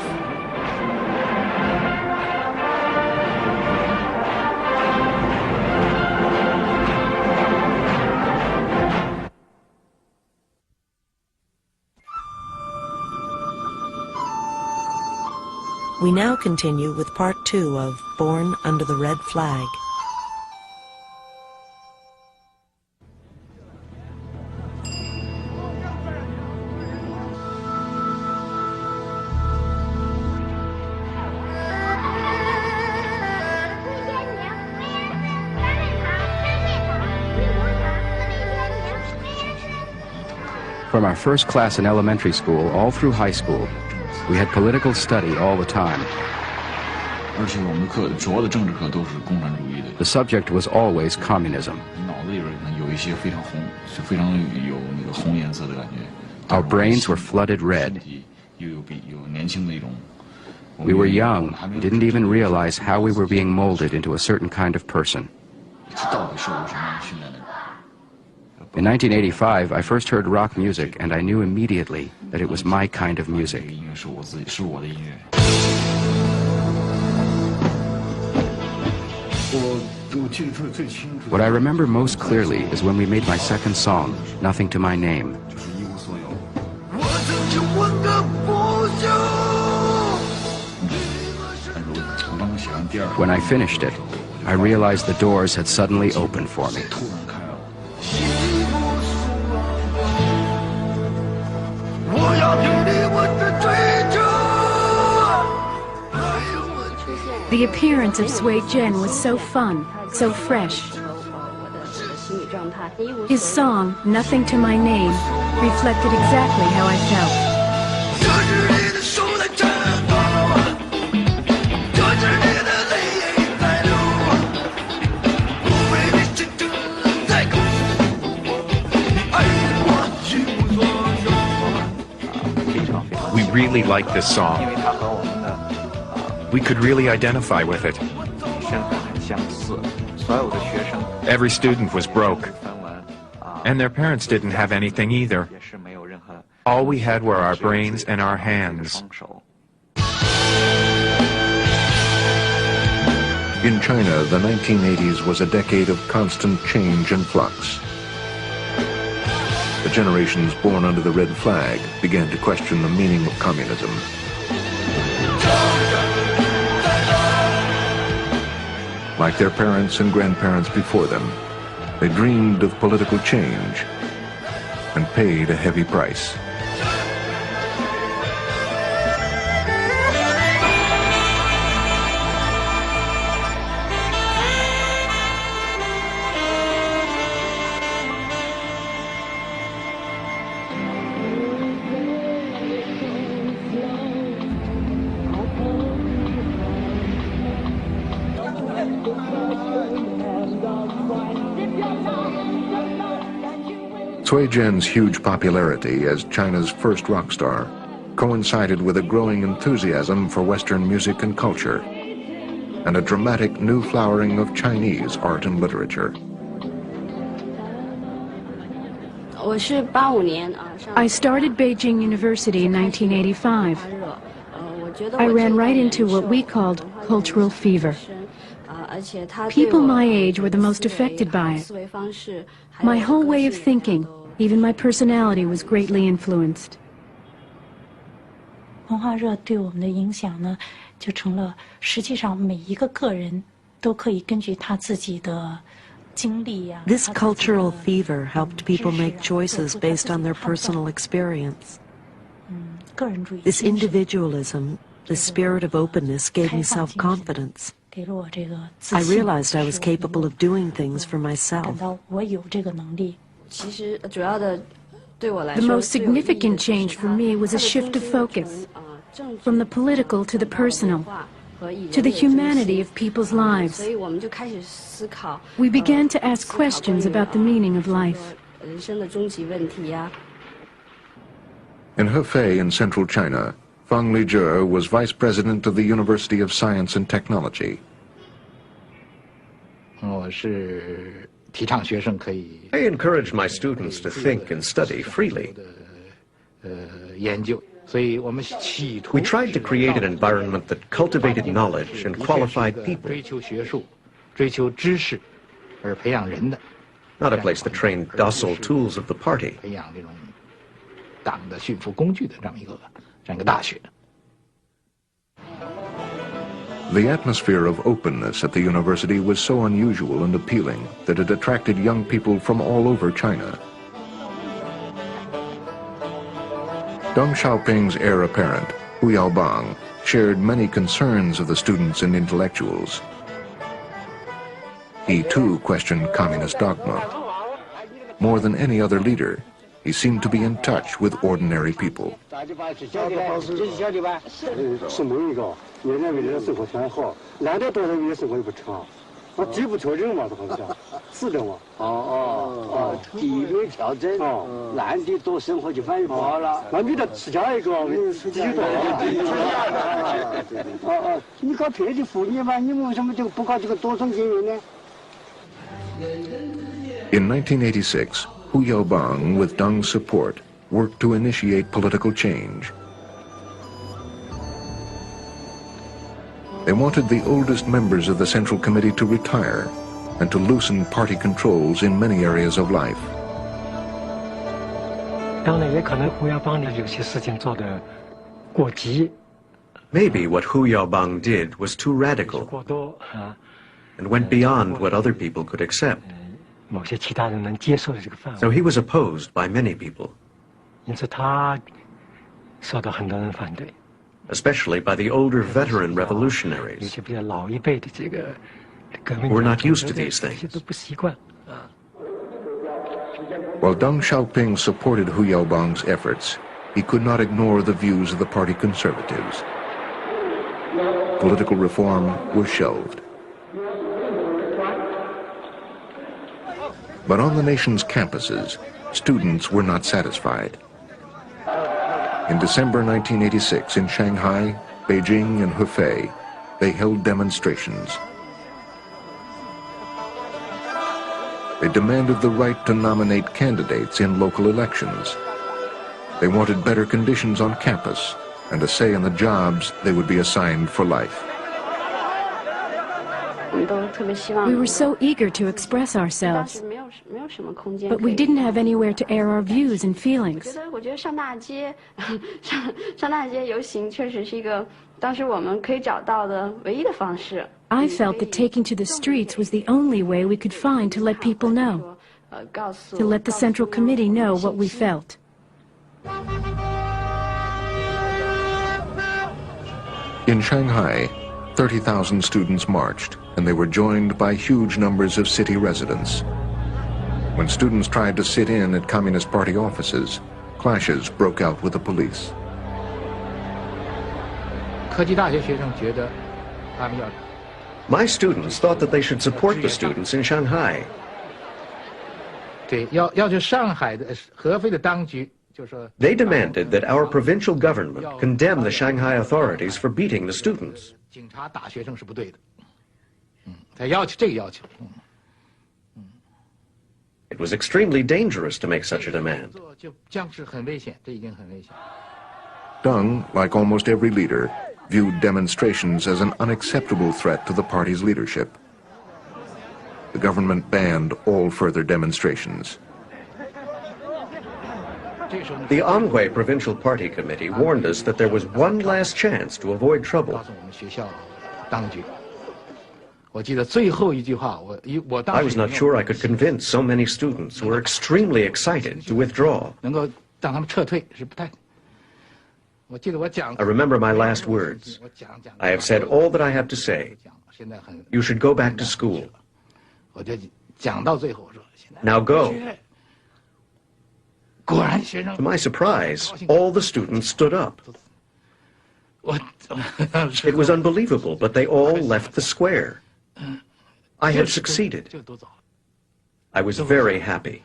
We now continue with part 2 of Born Under the Red Flag. From our first class in elementary school all through high school, we had political study all the time. The subject was always communism. Our brains were flooded red. We were young and didn't even realize how we were being molded into a certain kind of person. In 1985, I first heard rock music, and I knew immediately that it was my kind of music. What I remember most clearly is when we made my second song, Nothing to My Name. When I finished it, I realized the doors had suddenly opened for me. The appearance of Sui Zhen was so fun, so fresh. His song, Nothing to My Name, reflected exactly how I felt. We really liked this song. We could really identify with it. Every student was broke, and their parents didn't have anything either. All we had were our brains and our hands. In China, the 1980s was a decade of constant change and flux. The generations born under the red flag began to question the meaning of communism. Like their parents and grandparents before them, they dreamed of political change and paid a heavy price. Cui Jian's huge popularity as China's first rock star coincided with a growing enthusiasm for Western music and culture, and a dramatic new flowering of Chinese art and literature. I started Beijing University in 1985. I ran right into what we called cultural fever. People my age were the most affected by it. My whole way of thinking, even my personality, was greatly influenced. 文化热对我们的影响呢，就成了实际上每一个个人都可以根据他自己的经历呀。This cultural fever helped people make choices based on their personal experience. This individualism, this spirit of openness gave me self-confidence. I realized I was capable of doing things for myself. The most significant change for me was a shift of focus, from the political to the personal, to the humanity of people's lives. We began to ask questions about the meaning of life. In Hefei in central China, Fang Lijie was vice president of the University of Science and Technology. I encourage my students to think and study freely. We tried to create an environment that cultivated knowledge and qualified people, not a place that trained docile tools of the party. The atmosphere of openness at the university was so unusual and appealing that it attracted young people from all over China. Deng Xiaoping's heir apparent, Hu Yaobang, shared many concerns of the students and intellectuals. He too questioned communist dogma. More than any other leader, he seemed to be in touch with ordinary people. In 1986, Hu Yaobang, with Deng's support, worked to initiate political change. They wanted the oldest members of the Central Committee to retire and to loosen party controls in many areas of life. Maybe what Hu Yaobang did was too radical and went beyond what other people could accept. So he was opposed by many people, especially by the older veteran revolutionaries who were not used to these things. While Deng Xiaoping supported Hu Yaobang's efforts, he could not ignore the views of the party conservatives. Political reform was shelved. But on the nation's campuses, students were not satisfied. In December 1986 in Shanghai, Beijing, and Hefei, they held demonstrations. They demanded the right to nominate candidates in local elections. They wanted better conditions on campus and a say in the jobs they would be assigned for life. We were so eager to express ourselves, but we didn't have anywhere to air our views and feelings. I felt that taking to the streets was the only way we could find to let people know, to let the Central Committee know what we felt. In Shanghai, 30,000 students marched, and they were joined by huge numbers of city residents. When students tried to sit in at Communist Party offices, clashes broke out with the police. My students thought that they should support the students in Shanghai. They demanded that our provincial government condemn the Shanghai authorities for beating the students. It was extremely dangerous to make such a demand. Deng, like almost every leader, viewed demonstrations as an unacceptable threat to the party's leadership. The government banned all further demonstrations. The Anhui Provincial Party Committee warned us that there was one last chance to avoid trouble. I was not sure I could convince so many students who were extremely excited to withdraw. I remember my last words. I have said all that I have to say. You should go back to school. Now go. To my surprise, all the students stood up. It was unbelievable, but they all left the square. I had succeeded. I was very happy.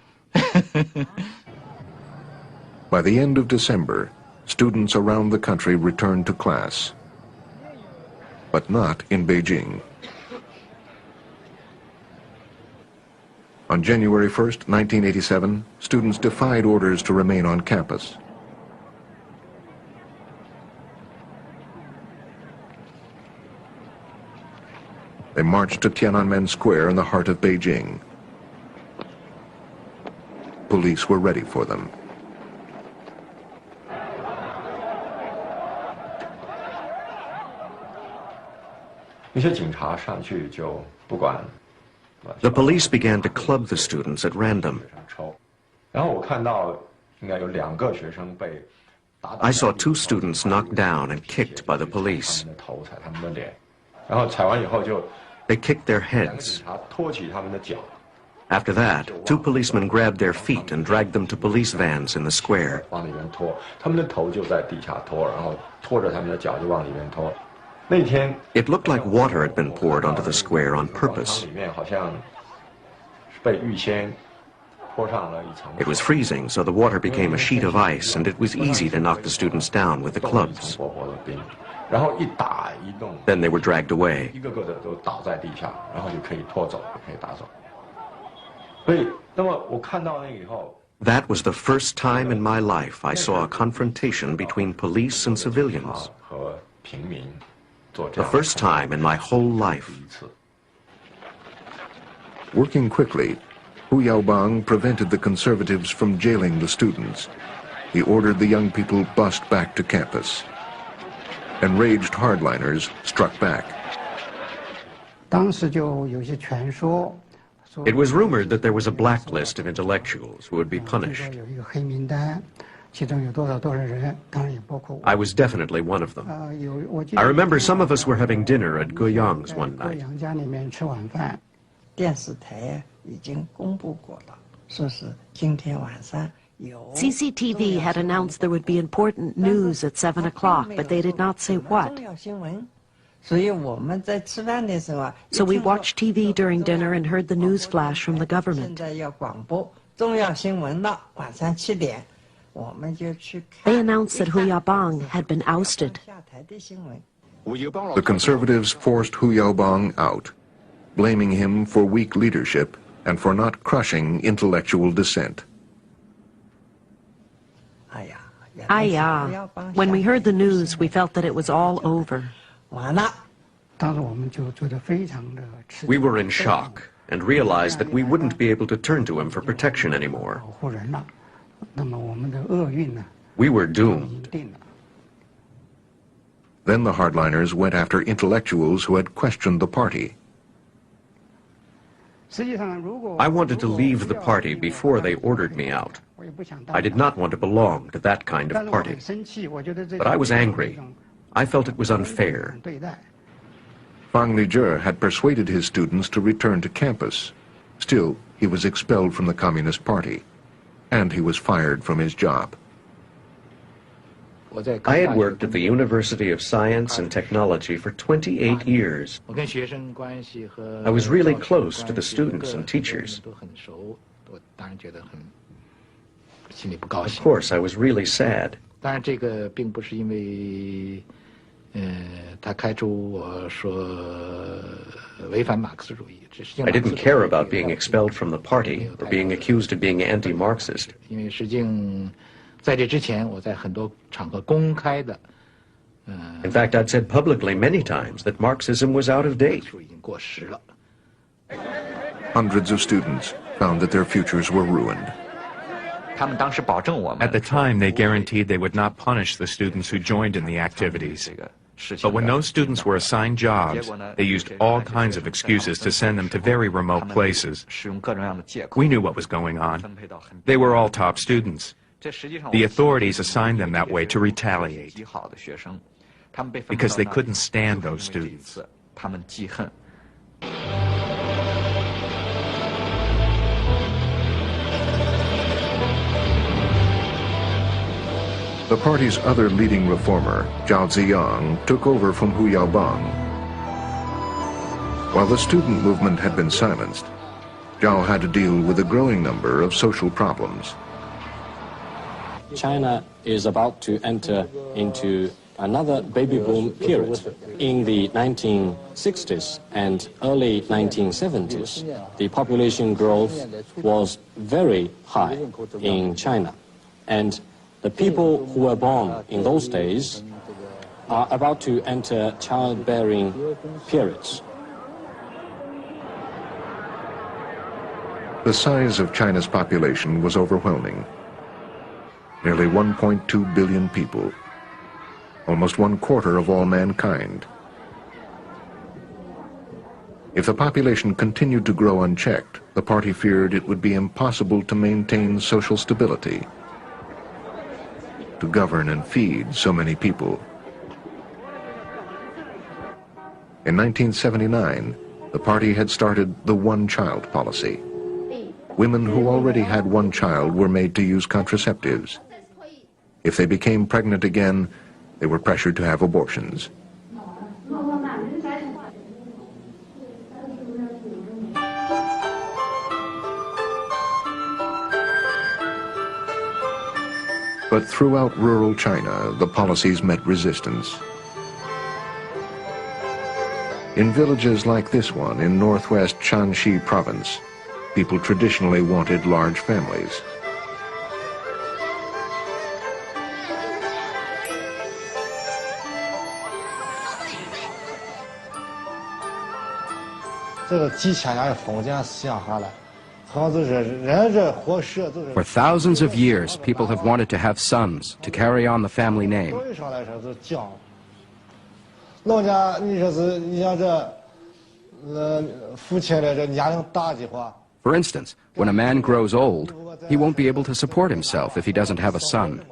By the end of December, students around the country returned to class, but not in Beijing. On January 1st, 1987, students defied orders to remain on campus. They marched to Tiananmen Square in the heart of Beijing. Police were ready for them. The police began to club the students at random. I saw 2 students knocked down and kicked by the police. They kicked their heads. After that, 2 policemen grabbed their feet and dragged them to police vans in the square. It looked like water had been poured onto the square on purpose. It was freezing, so the water became a sheet of ice, and it was easy to knock the students down with the clubs. Then they were dragged away. That was the first time in my life I saw a confrontation between police and civilians. The first time in my whole life. Working quickly, Hu Yaobang prevented the conservatives from jailing the students. He ordered the young people bussed back to campus. Enraged hardliners struck back. It was rumored that there was a blacklist of intellectuals who would be punished. I was definitely one of them. I remember some of us were having dinner at Guiyang's one night. CCTV had announced there would be important news at 7 o'clock, but they did not say what. So we watched TV during dinner and heard the news flash from the government. They announced that Hu Yaobang had been ousted. The conservatives forced Hu Yaobang out, blaming him for weak leadership and for not crushing intellectual dissent. When we heard the news, we felt that it was all over. We were in shock and realized that we wouldn't be able to turn to him for protection anymore. We were doomed. Then the hardliners went after intellectuals who had questioned the party. I wanted to leave the party before they ordered me out. I did not want to belong to that kind of party. But I was angry. I felt it was unfair. Fang Lijie had persuaded his students to return to campus. Still, he was expelled from the Communist Party, and he was fired from his job. I had worked at the University of Science and Technology for 28 years. I was really close to the students and teachers. Of course, I was really sad. I didn't care about being expelled from the party or being accused of being anti-Marxist. In fact, I'd said publicly many times that Marxism was out of date. Hundreds of students found that their futures were ruined. At the time, they guaranteed they would not punish the students who joined in the activities. But when those students were assigned jobs, they used all kinds of excuses to send them to very remote places. We knew what was going on. They were all top students. The authorities assigned them that way to retaliate, because they couldn't stand those students. The party's other leading reformer, Zhao Ziyang, took over from Hu Yaobang. While the student movement had been silenced, Zhao had to deal with a growing number of social problems. China is about to enter into another baby boom period. In the 1960s and early 1970s, the population growth was very high in China. And the people who were born in those days are about to enter childbearing periods. The size of China's population was overwhelming. Nearly 1.2 billion people, almost 1/4 of all mankind. If the population continued to grow unchecked, the party feared it would be impossible to maintain social stability, to govern and feed so many people. In 1979, the party had started the one-child policy. Women who already had one child were made to use contraceptives. If they became pregnant again, they were pressured to have abortions. But throughout rural China, the policies met resistance. In villages like this one in northwest Shanxi province, people traditionally wanted large families. For thousands of years, people have wanted to have sons, to carry on the family name. For instance, when a man grows old, he won't be able to support himself if he doesn't have a son.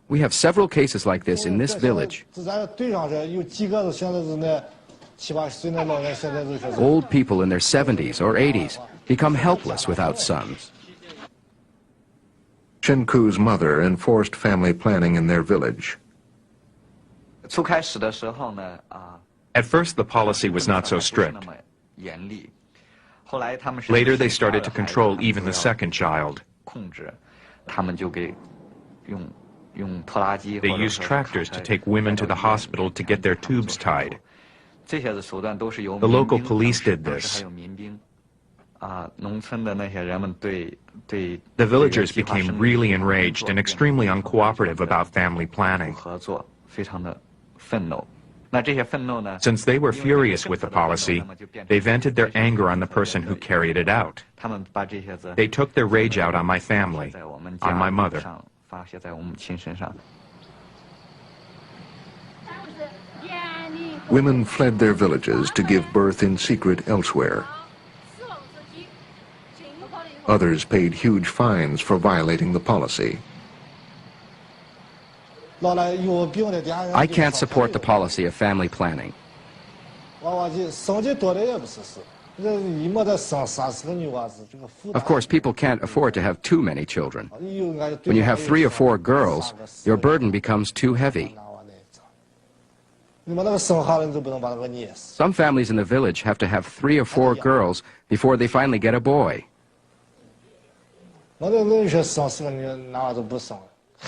We have several cases like this in this village. Old people in their 70s or 80s become helpless without sons. Chen Ku's mother enforced family planning in their village. At first, the policy was not so strict. Later, they started to control even the second child. They used tractors to take women to the hospital to get their tubes tied. The local police did this. The villagers became really enraged and extremely uncooperative about family planning. Since they were furious with the policy, they vented their anger on the person who carried it out. They took their rage out on my family, on my mother. Women fled their villages to give birth in secret elsewhere. Others paid huge fines for violating the policy. I can't support the policy of family planning. Of course, people can't afford to have too many children. When you have 3 or 4 girls, your burden becomes too heavy. Some families in the village have to have 3 or 4 girls before they finally get a boy.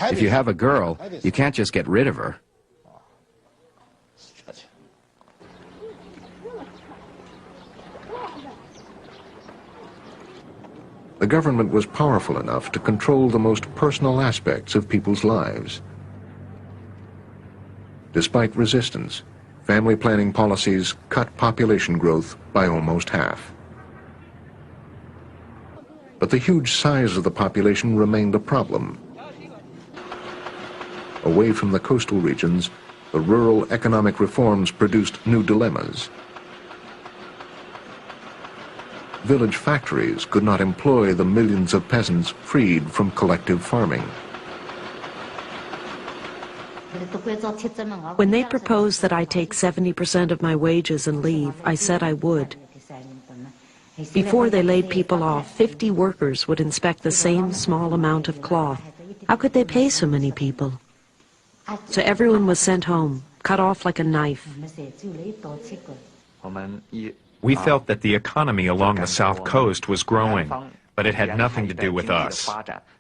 If you have a girl, you can't just get rid of her. The government was powerful enough to control the most personal aspects of people's lives. Despite resistance, family planning policies cut population growth by almost half. But the huge size of the population remained a problem. Away from the coastal regions, the rural economic reforms produced new dilemmas. Village factories could not employ the millions of peasants freed from collective farming. When they proposed that I take 70% of my wages and leave, I said I would. Before they laid people off, 50 workers would inspect the same small amount of cloth. How could they pay so many people? So everyone was sent home, cut off like a knife. We felt that the economy along the south coast was growing, but it had nothing to do with us.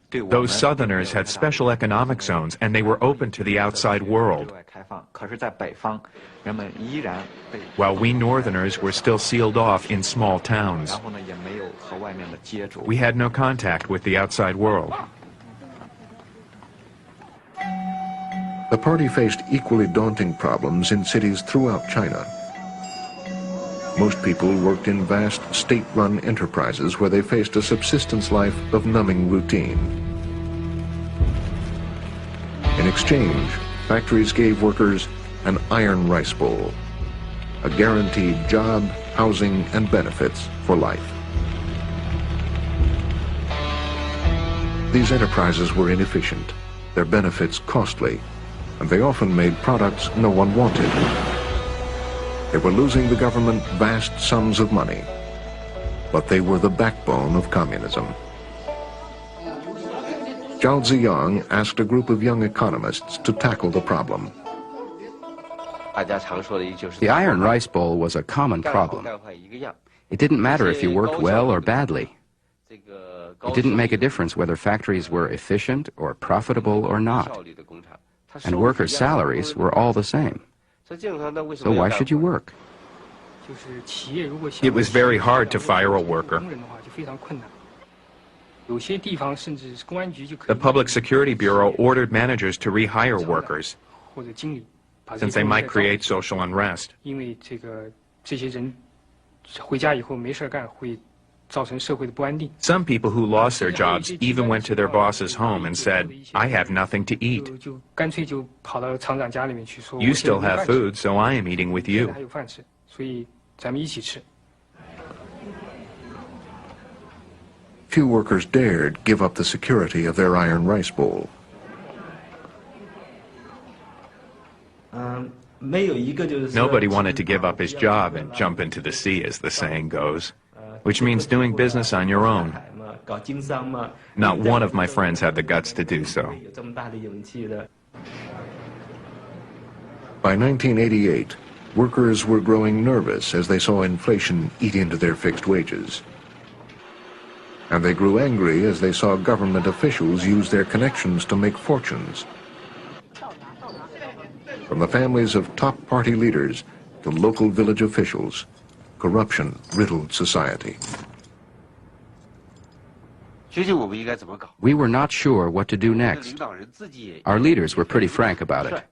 Those southerners had special economic zones, and they were open to the outside world, while we northerners were still sealed off in small towns. We had no contact with the outside world. The party faced equally daunting problems in cities throughout China. Most people worked in vast state-run enterprises where they faced a subsistence life of numbing routine. In exchange, factories gave workers an iron rice bowl, a guaranteed job, housing, and benefits for life. These enterprises were inefficient, their benefits costly, and they often made products no one wanted. They were losing the government vast sums of money, but they were the backbone of communism. Zhao Ziyang asked a group of young economists to tackle the problem. The iron rice bowl was a common problem. It didn't matter if you worked well or badly. It didn't make a difference whether factories were efficient or profitable or not. And workers' salaries were all the same. So why should you work? It was very hard to fire a worker. The Public Security Bureau ordered managers to rehire workers, since they might create social unrest. Some people who lost their jobs even went to their boss's home and said, "I have nothing to eat. You still have food, so I am eating with you." Few workers dared give up the security of their iron rice bowl. Nobody wanted to give up his job and jump into the sea, as the saying goes, which means doing business on your own. Not one of my friends had the guts to do so. By 1988, workers were growing nervous as they saw inflation eat into their fixed wages. And they grew angry as they saw government officials use their connections to make fortunes. From the families of top party leaders to local village officials, corruption riddled society. We were not sure what to do next. Our leaders were pretty frank about it.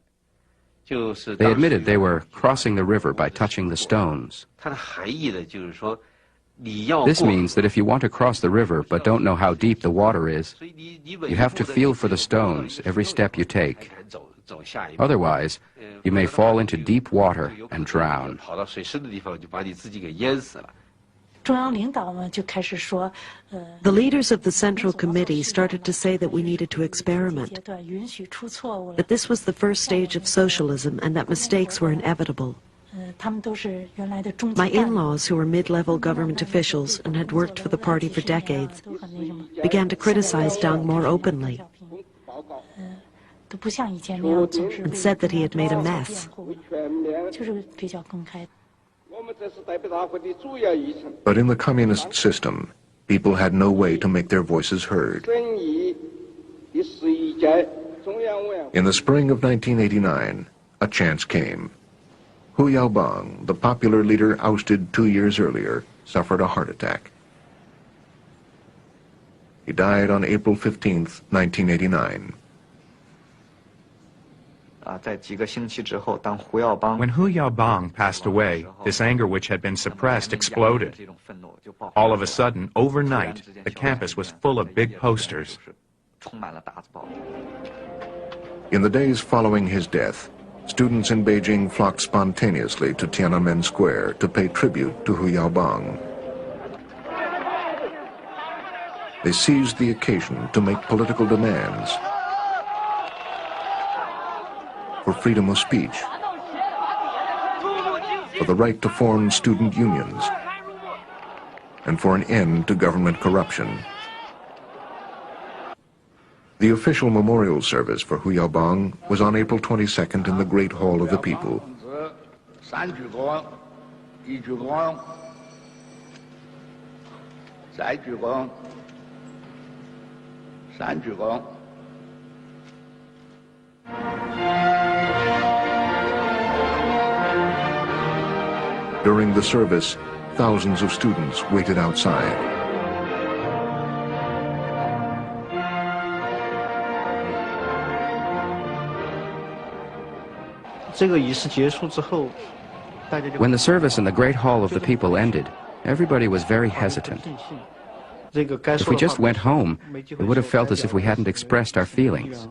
They admitted they were crossing the river by touching the stones. This means that if you want to cross the river but don't know how deep the water is, you have to feel for the stones every step you take. Otherwise, you may fall into deep water and drown. The leaders of the Central Committee started to say that we needed to experiment, that this was the first stage of socialism and that mistakes were inevitable. My in-laws, who were mid-level government officials and had worked for the party for decades, began to criticize Deng more openly and said that he had made a mess. But in the communist system, people had no way to make their voices heard. In the spring of 1989, a chance came. Hu Yaobang, the popular leader ousted 2 years earlier, suffered a heart attack. He died on April 15, 1989. When Hu Yaobang passed away, this anger which had been suppressed exploded. All of a sudden, overnight, the campus was full of big posters. In the days following his death, students in Beijing flocked spontaneously to Tiananmen Square to pay tribute to Hu Yaobang. They seized the occasion to make political demands for freedom of speech, for the right to form student unions, and for an end to government corruption. The official memorial service for Hu Yaobang was on April 22nd in the Great Hall of the People. During the service, thousands of students waited outside. When the service in the Great Hall of the People ended, everybody was very hesitant. If we just went home, it would have felt as if we hadn't expressed our feelings.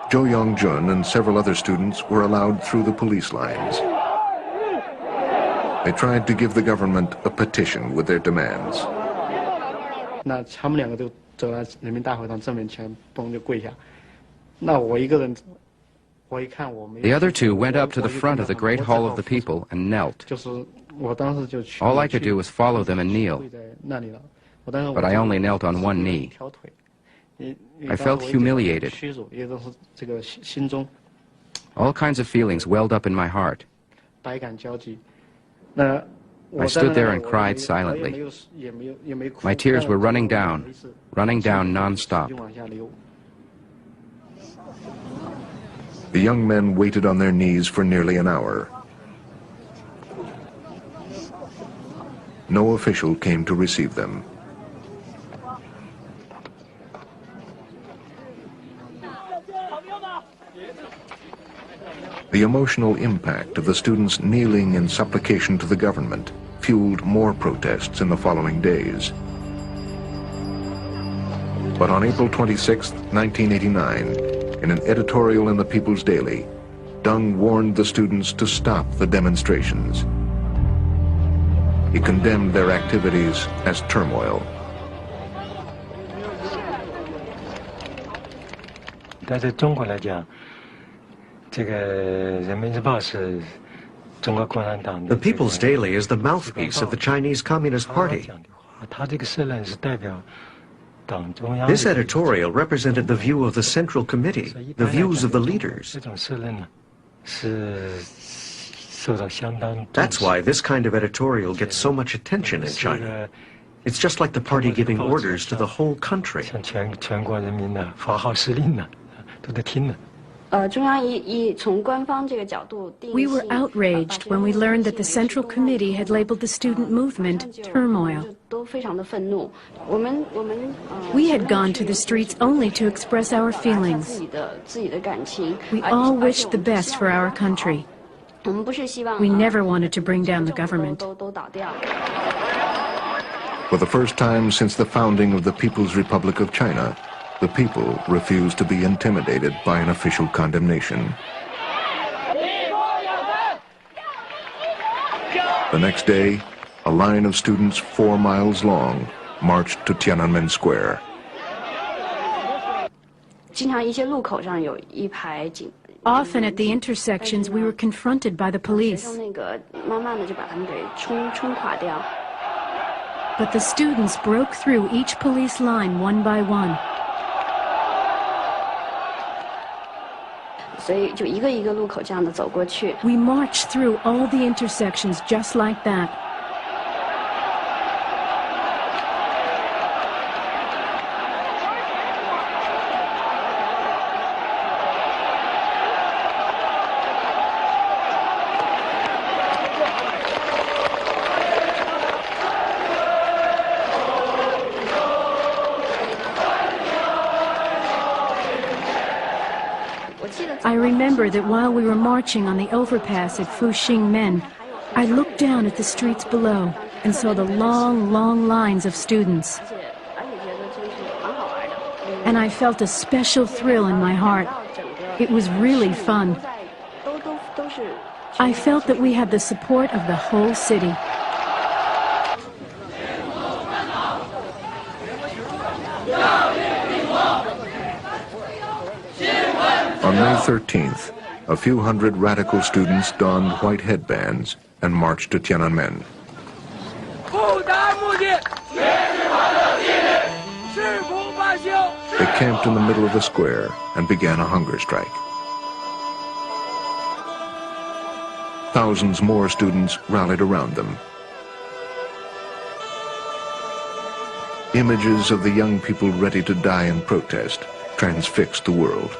Zhou Yongjun and several other students were allowed through the police lines. They tried to give the government a petition with their demands. The other two went up to the front of the Great Hall of the People and knelt. All I could do was follow them and kneel, but I only knelt on one knee. I felt humiliated. All kinds of feelings welled up in my heart. I stood there and cried silently. My tears were running down non-stop. The young men waited on their knees for nearly an hour. No official came to receive them. The emotional impact of the students kneeling in supplication to the government fueled more protests in the following days. But on April 26, 1989, in an editorial in the People's Daily, Deng warned the students to stop the demonstrations. He condemned their activities as turmoil. The People's Daily is the mouthpiece of the Chinese Communist Party. This editorial represented the view of the Central Committee, the views of the leaders. That's why this kind of editorial gets so much attention in China. It's just like the party giving orders to the whole country. We were outraged when we learned that the Central Committee had labeled the student movement turmoil. We had gone to the streets only to express our feelings. We all wished the best for our country. We never wanted to bring down the government. For the first time since the founding of the People's Republic of China, the people refused to be intimidated by an official condemnation. The next day, a line of students 4 miles long marched to Tiananmen Square. Often at the intersections, we were confronted by the police. But the students broke through each police line one by one. We marched through all the intersections just like that. I remember that while we were marching on the overpass at Fuxingmen, I looked down at the streets below and saw the long, long lines of students. And I felt a special thrill in my heart. It was really fun. I felt that we had the support of the whole city. On May 13th, a few hundred radical students donned white headbands and marched to Tiananmen. They camped in the middle of the square and began a hunger strike. Thousands more students rallied around them. Images of the young people ready to die in protest transfixed the world.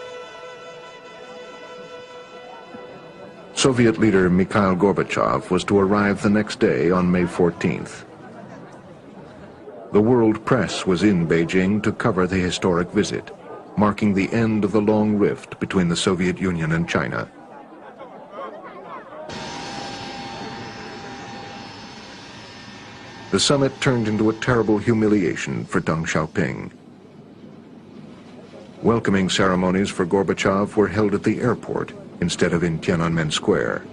Soviet leader Mikhail Gorbachev was to arrive the next day on May 14th. The world press was in Beijing to cover the historic visit, marking the end of the long rift between the Soviet Union and China. The summit turned into a terrible humiliation for Deng Xiaoping. Welcoming ceremonies for Gorbachev were held at the airport instead of in Tiananmen Square.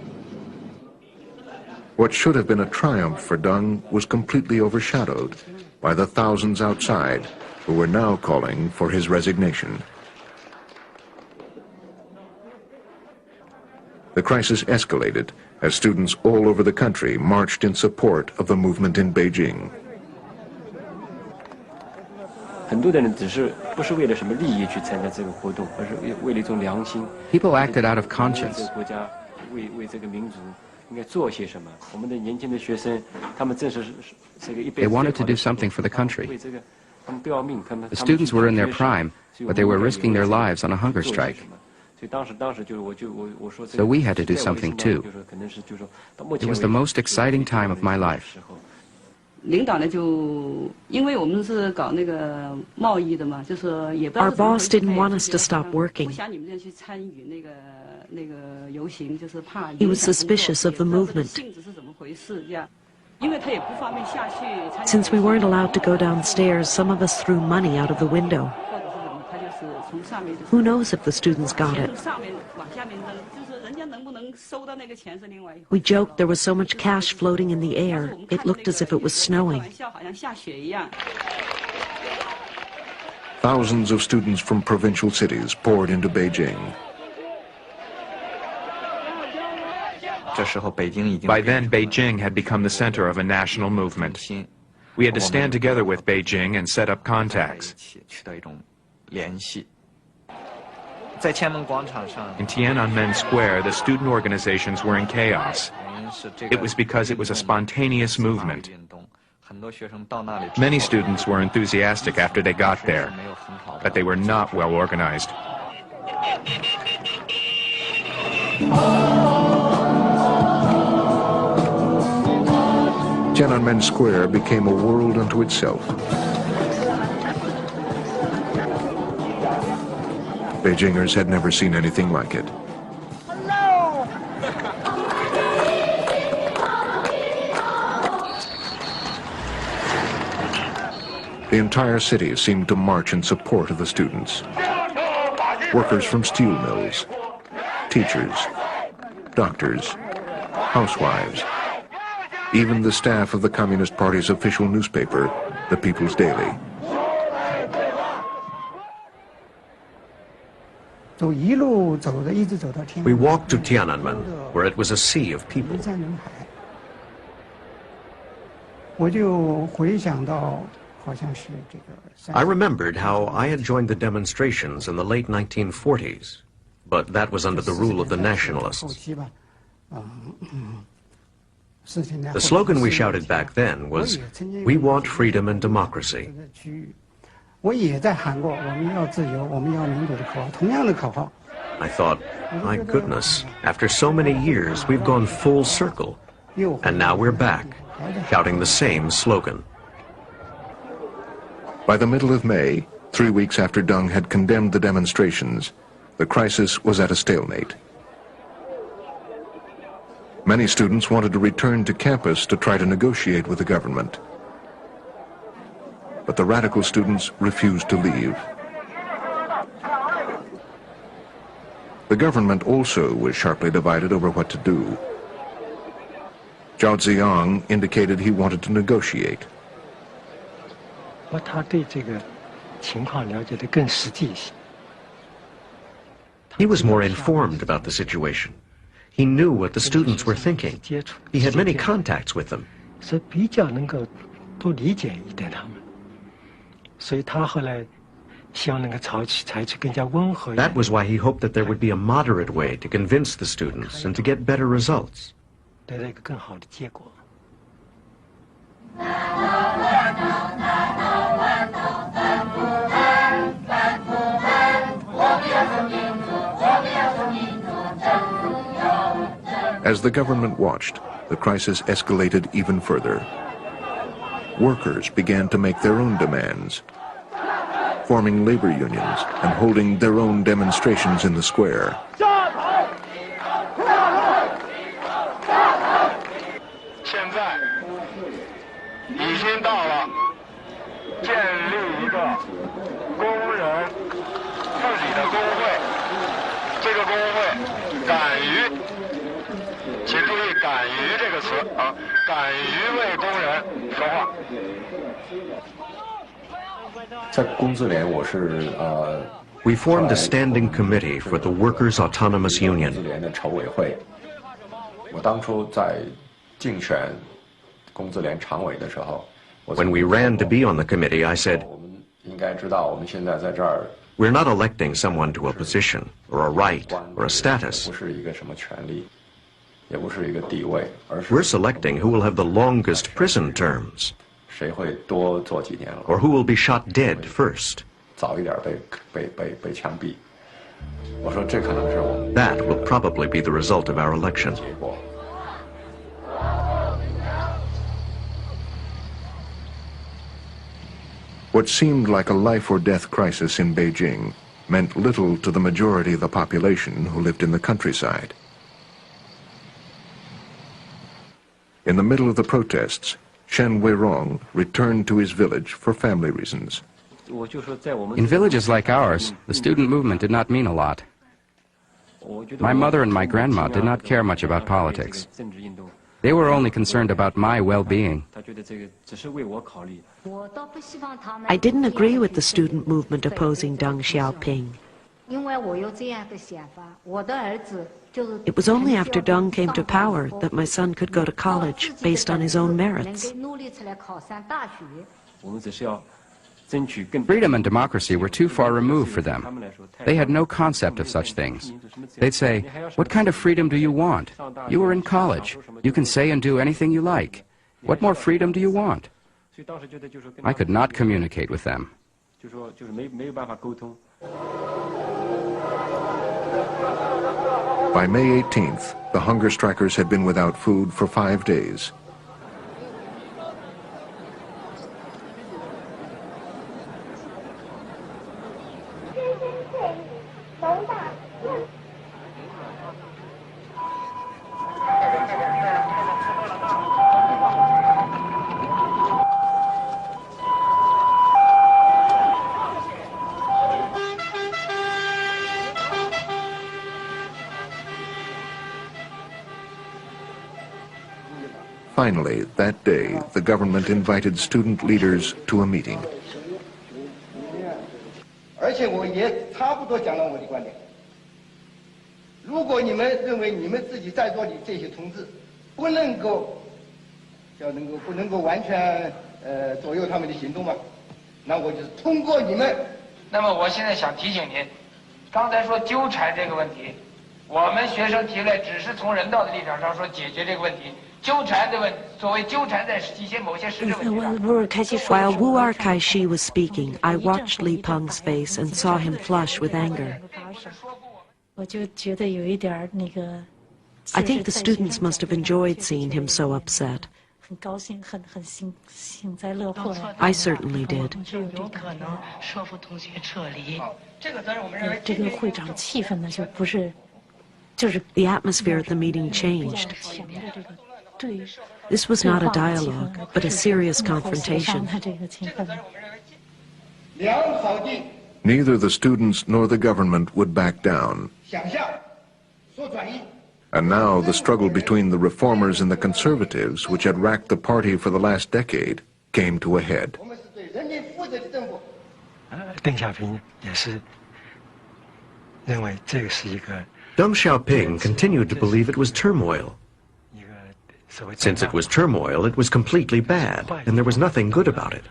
What should have been a triumph for Deng was completely overshadowed by the thousands outside who were now calling for his resignation. The crisis escalated as students all over the country marched in support of the movement in Beijing. People acted out of conscience. They wanted to do something for the country. The students were in their prime, but they were risking their lives on a hunger strike. So we had to do something too. It was the most exciting time of my life. Our boss didn't want us to stop working. He was suspicious of the movement. Since we weren't allowed to go downstairs, some of us threw money out of the window. Who knows if the students got it? We joked there was so much cash floating in the air, it looked as if it was snowing. Thousands of students from provincial cities poured into Beijing. By then, Beijing had become the center of a national movement. We had to stand together with Beijing and set up contacts. In Tiananmen Square, the student organizations were in chaos. It was because it was a spontaneous movement. Many students were enthusiastic after they got there, but they were not well organized. Tiananmen Square became a world unto itself. Beijingers had never seen anything like it. The entire city seemed to march in support of the students. Workers from steel mills, teachers, doctors, housewives, even the staff of the Communist Party's official newspaper, the People's Daily. We walked to Tiananmen, where it was a sea of people. I remembered how I had joined the demonstrations in the late 1940s, but that was under the rule of the nationalists. The slogan we shouted back then was, "We want freedom and democracy." I thought, my goodness, after so many years, we've gone full circle, and now we're back, shouting the same slogan. By the middle of May, 3 weeks after Deng had condemned the demonstrations, the crisis was at a stalemate. Many students wanted to return to campus to try to negotiate with the government. But the radical students refused to leave. The government also was sharply divided over what to do. Zhao Ziyang indicated he wanted to negotiate. He was more informed about the situation. He knew what the students were thinking. He had many contacts with them. That was why he hoped that there would be a moderate way to convince the students and to get better results. As the government watched, the crisis escalated even further. Workers began to make their own demands, forming labor unions and holding their own demonstrations in the square. We formed a standing committee for the Workers' Autonomous Union. When we ran to be on the committee, I said, "We're not electing someone to a position, or a right, or a status. We're selecting who will have the longest prison terms, or who will be shot dead first. That will probably be the result of our election." What seemed like a life or death crisis in Beijing meant little to the majority of the population who lived in the countryside. In the middle of the protests, Shen Weirong returned to his village for family reasons. In villages like ours, the student movement did not mean a lot. My mother and my grandma did not care much about politics. They were only concerned about my well-being. I didn't agree with the student movement opposing Deng Xiaoping. It was only after Deng came to power that my son could go to college based on his own merits. Freedom and democracy were too far removed for them. They had no concept of such things. They'd say, "What kind of freedom do you want? You are in college. You can say and do anything you like. What more freedom do you want?" I could not communicate with them. By May 18th, the hunger strikers had been without food for 5 days. Finally, that day, the government invited student leaders to a meeting. 而且我也差不多讲了我的观点。如果你们认为你们自己在座的这些同志不能够完全左右他们的行动嘛，那我就是通过你们。那么我现在想提醒您，刚才说纠缠这个问题，我们学生提来只是从人道的立场上说解决这个问题。 While Wu Arkaishi was speaking, I watched Li Peng's face and saw him flush with anger. I think the students must have enjoyed seeing him so upset. I certainly did. The atmosphere at the meeting changed. This was not a dialogue, but a serious confrontation. Neither the students nor the government would back down. And now the struggle between the reformers and the conservatives, which had racked the party for the last decade, came to a head. Deng Xiaoping continued to believe it was turmoil. Since it was turmoil, it was completely bad, and there was nothing good about it.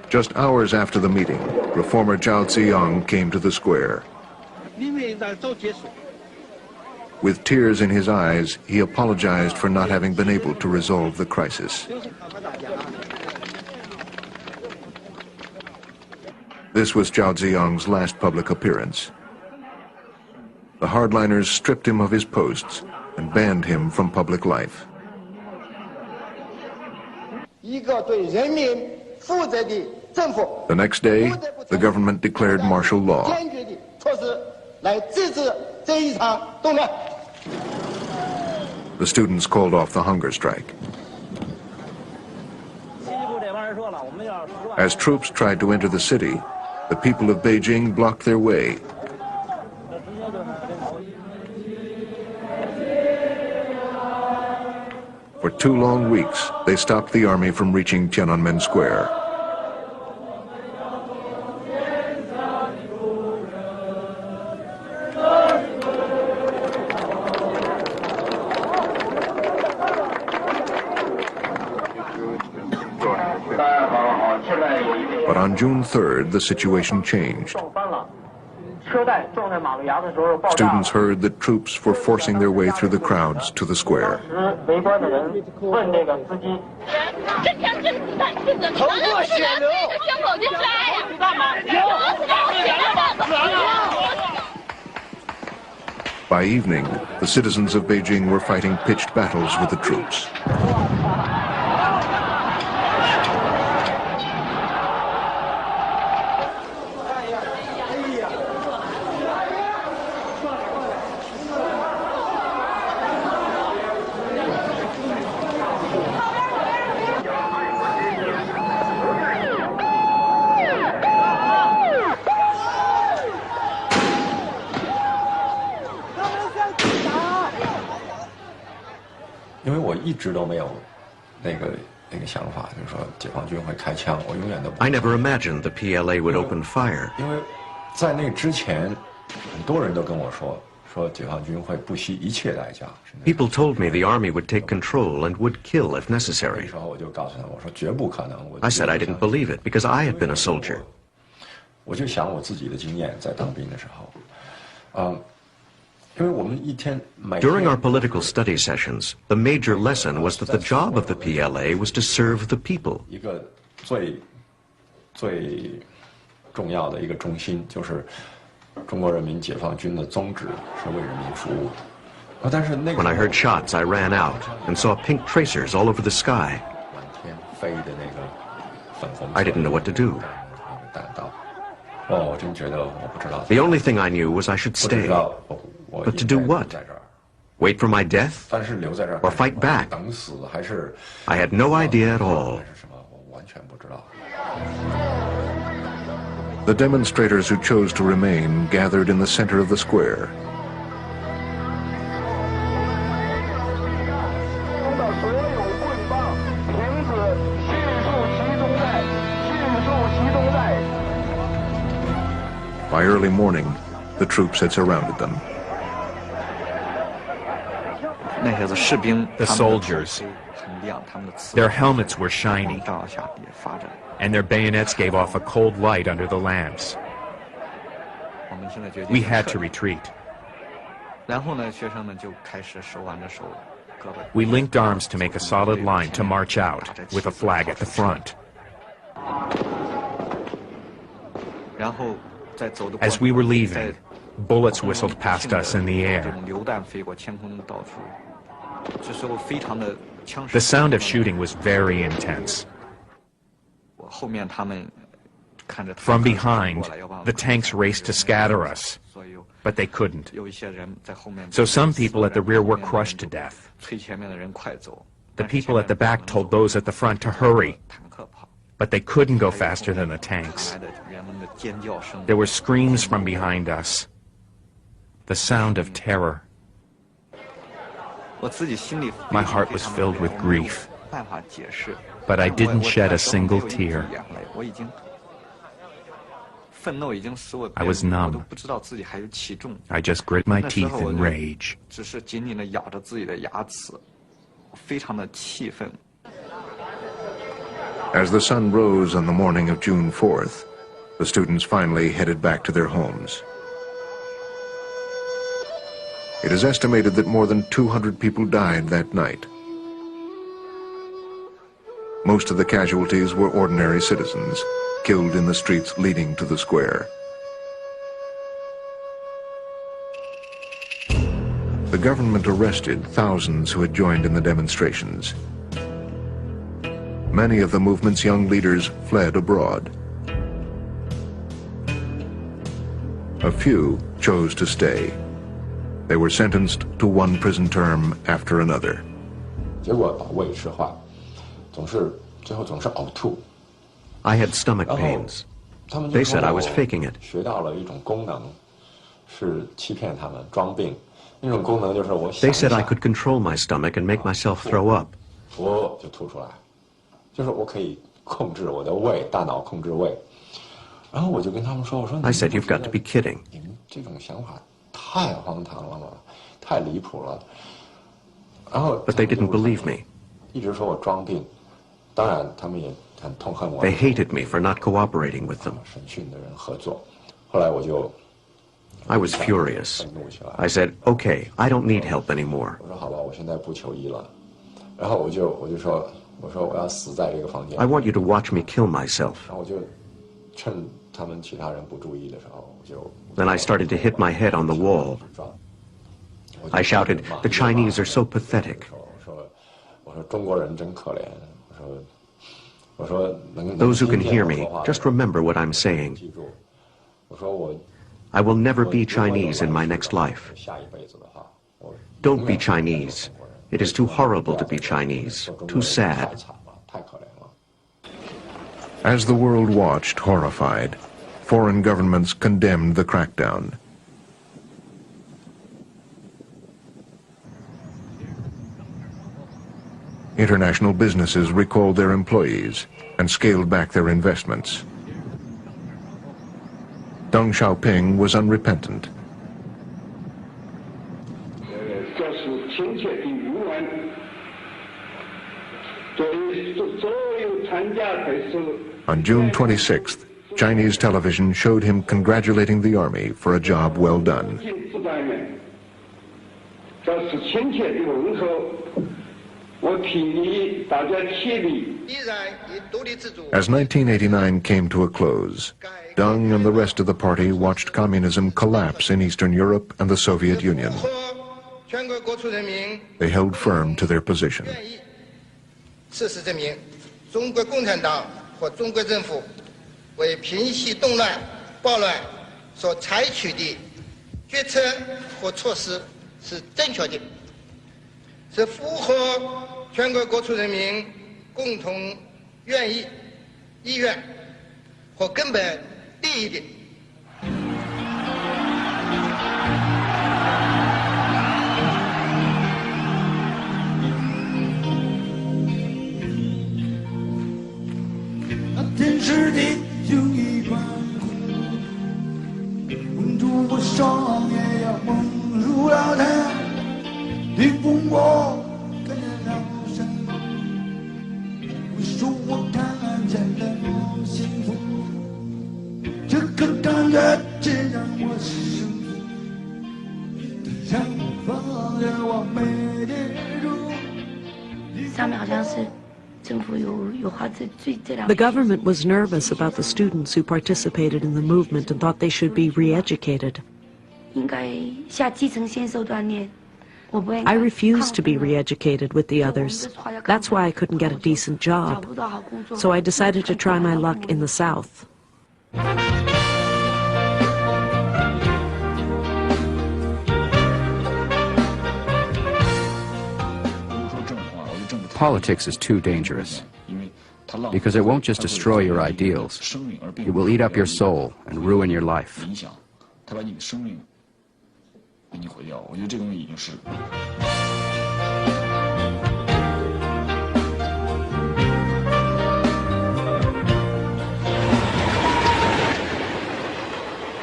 Just hours after the meeting, reformer Zhao Ziyang came to the square. With tears in his eyes, he apologized for not having been able to resolve the crisis. This was Zhao Ziyang's last public appearance. The hardliners stripped him of his posts and banned him from public life. The next day, the government declared martial law. The students called off the hunger strike. As troops tried to enter the city, the people of Beijing blocked their way. For 2 long weeks, they stopped the army from reaching Tiananmen Square. But on June 3rd, the situation changed. Students heard that troops were forcing their way through the crowds to the square. By evening, the citizens of Beijing were fighting pitched battles with the troops. I never imagined the PLA would open fire. People told me the army would take control and would kill if necessary. I said I didn't believe it because I had been a soldier. During our political study sessions, the major lesson was that the job of the PLA was to serve the people. When I heard shots, I ran out and saw pink tracers all over the sky. I didn't know what to do. The only thing I knew was I should stay. But to do what? Wait for my death? Or fight back? I had no idea at all. The demonstrators who chose to remain gathered in the center of the square. By early morning, the troops had surrounded them. The soldiers, their helmets were shiny, and their bayonets gave off a cold light under the lamps. We had to retreat. We linked arms to make a solid line to march out, with a flag at the front. As we were leaving, bullets whistled past us in the air. The sound of shooting was very intense. From behind, the tanks raced to scatter us, but they couldn't. So some people at the rear were crushed to death. The people at the back told those at the front to hurry, but they couldn't go faster than the tanks. There were screams from behind us, the sound of terror. My heart was filled with grief, but I didn't shed a single tear. I was numb. I just grit my teeth in rage. As the sun rose on the morning of June 4th, the students finally headed back to their homes. It is estimated that more than 200 people died that night. Most of the casualties were ordinary citizens, killed in the streets leading to the square. The government arrested thousands who had joined in the demonstrations. Many of the movement's young leaders fled abroad. A few chose to stay. They were sentenced to one prison term after another. I had stomach pains. They said I was faking it. They said I could control my stomach and make myself throw up. I said, "You've got to be kidding." But they didn't believe me. They hated me for not cooperating with them. I was furious. I said, "Okay, I don't need help anymore." I want you to watch me kill myself. Then I started to hit my head on the wall. I shouted, "The Chinese are so pathetic." Those who can hear me, just remember what I'm saying. I will never be Chinese in my next life. Don't be Chinese. It is too horrible to be Chinese, too sad. As the world watched, horrified, foreign governments condemned the crackdown. International businesses recalled their employees and scaled back their investments. Deng Xiaoping was unrepentant. On June 26th, Chinese television showed him congratulating the army for a job well done. As 1989 came to a close, Deng and the rest of the party watched communism collapse in Eastern Europe and the Soviet Union. They held firm to their position. 事实证明，中国共产党和中国政府为平息动乱、暴乱所采取的决策和措施是正确的，是符合全国各处人民共同意愿和根本利益的。 天时地久一般苦， The government was nervous about the students who participated in the movement and thought they should be re-educated. I refused to be re-educated with the others. That's why I couldn't get a decent job. So I decided to try my luck in the South. Politics is too dangerous, because it won't just destroy your ideals, it will eat up your soul and ruin your life.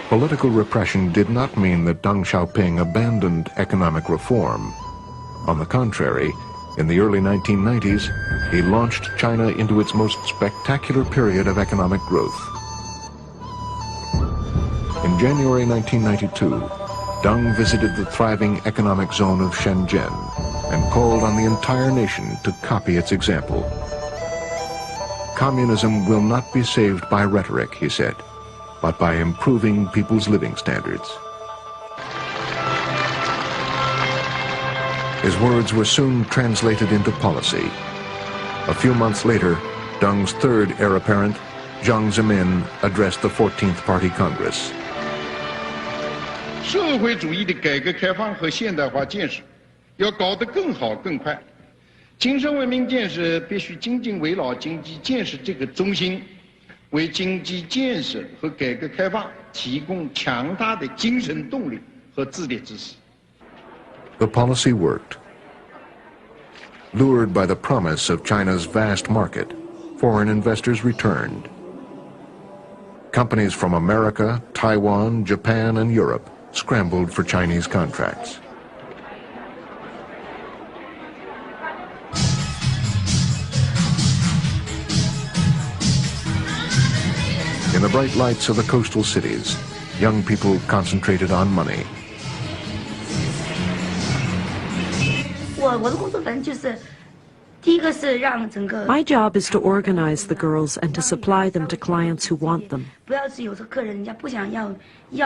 Political repression did not mean that Deng Xiaoping abandoned economic reform. On the contrary, in the early 1990s, he launched China into its most spectacular period of economic growth. In January 1992, Deng visited the thriving economic zone of Shenzhen and called on the entire nation to copy its example. Communism will not be saved by rhetoric, he said, but by improving people's living standards. His words were soon translated into policy. A few months later, Deng's third heir apparent, Jiang Zemin, addressed the 14th Party Congress. 社会主义的改革开放和现代化建设要搞得更好更快，精神文明建设必须紧紧围绕经济建设这个中心，为经济建设和改革开放提供强大的精神动力和智力支持。 The policy worked. Lured by the promise of China's vast market, foreign investors returned. Companies from America, Taiwan, Japan, and Europe scrambled for Chinese contracts. In the bright lights of the coastal cities, young people concentrated on money. My job is to organize the girls and to supply them to clients who want them.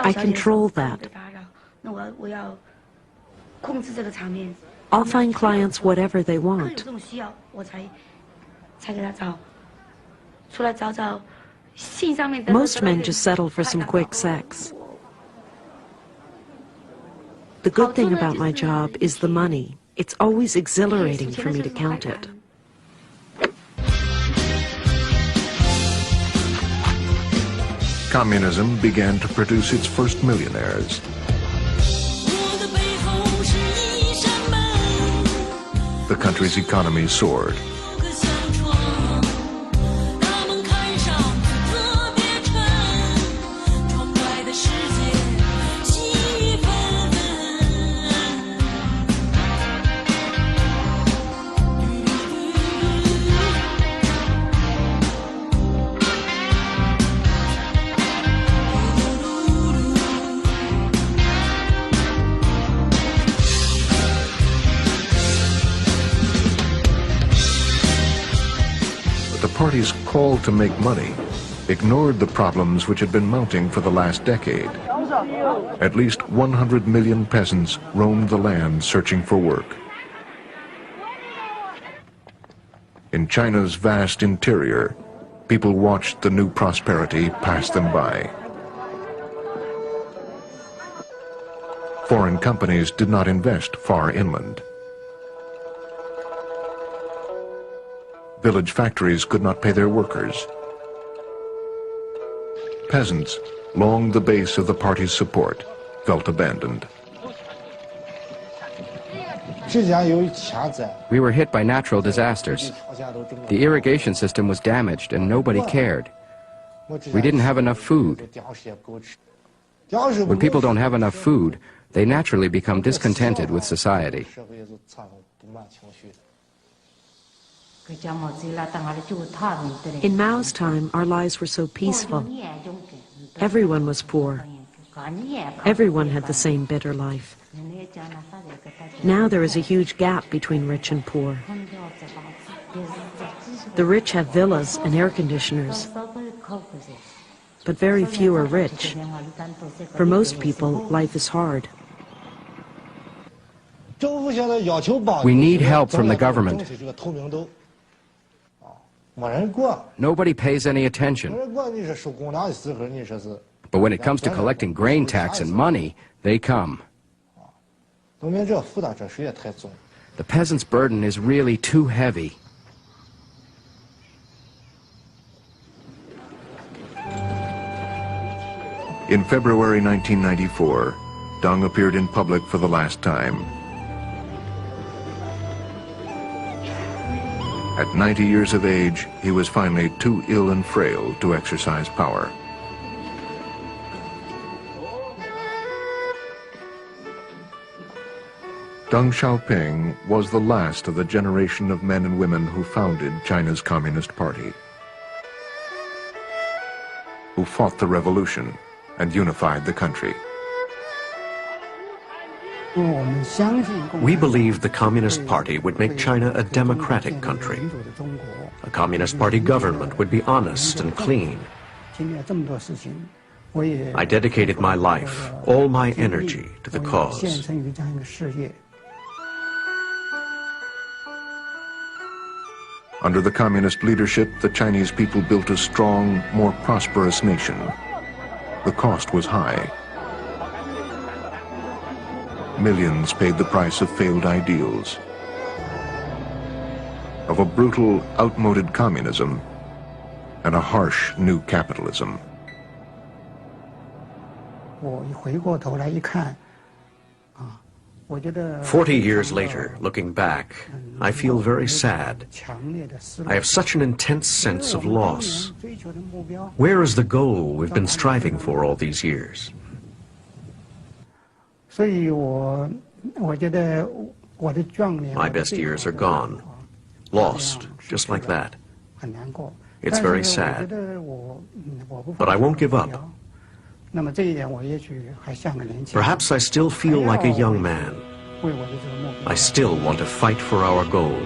I control that. I'll find clients whatever they want. Most men just settle for some quick sex. The good thing about my job is the money. It's always exhilarating for me to count it. Communism began to produce its first millionaires. The country's economy soared. The party's call to make money ignored the problems which had been mounting for the last decade. At least 100 million peasants roamed the land searching for work. In China's vast interior, people watched the new prosperity pass them by. Foreign companies did not invest far inland. Village factories could not pay their workers. Peasants, long the base of the party's support, felt abandoned. We were hit by natural disasters. The irrigation system was damaged and nobody cared. We didn't have enough food. When people don't have enough food, they naturally become discontented with society. In Mao's time, our lives were so peaceful. Everyone was poor. Everyone had the same bitter life. Now there is a huge gap between rich and poor. The rich have villas and air conditioners, but very few are rich. For most people, life is hard. We need help from the government. Nobody pays any attention. But when it comes to collecting grain tax and money, they come. The peasant's burden is really too heavy. In February 1994, Deng appeared in public for the last time. At 90 years of age, he was finally too ill and frail to exercise power. Deng Xiaoping was the last of the generation of men and women who founded China's Communist Party, who fought the revolution and unified the country. We believed the Communist Party would make China a democratic country. A Communist Party government would be honest and clean. I dedicated my life, all my energy, to the cause. Under the communist leadership, the Chinese people built a strong, more prosperous nation. The cost was high. Millions paid the price of failed ideals, of a brutal, outmoded communism, and a harsh new capitalism. 40 years later, looking back, I feel very sad. I have such an intense sense of loss. Where is the goal we've been striving for all these years? My best years are gone, lost, just like that. It's very sad, but I won't give up. Perhaps I still feel like a young man. I still want to fight for our goal.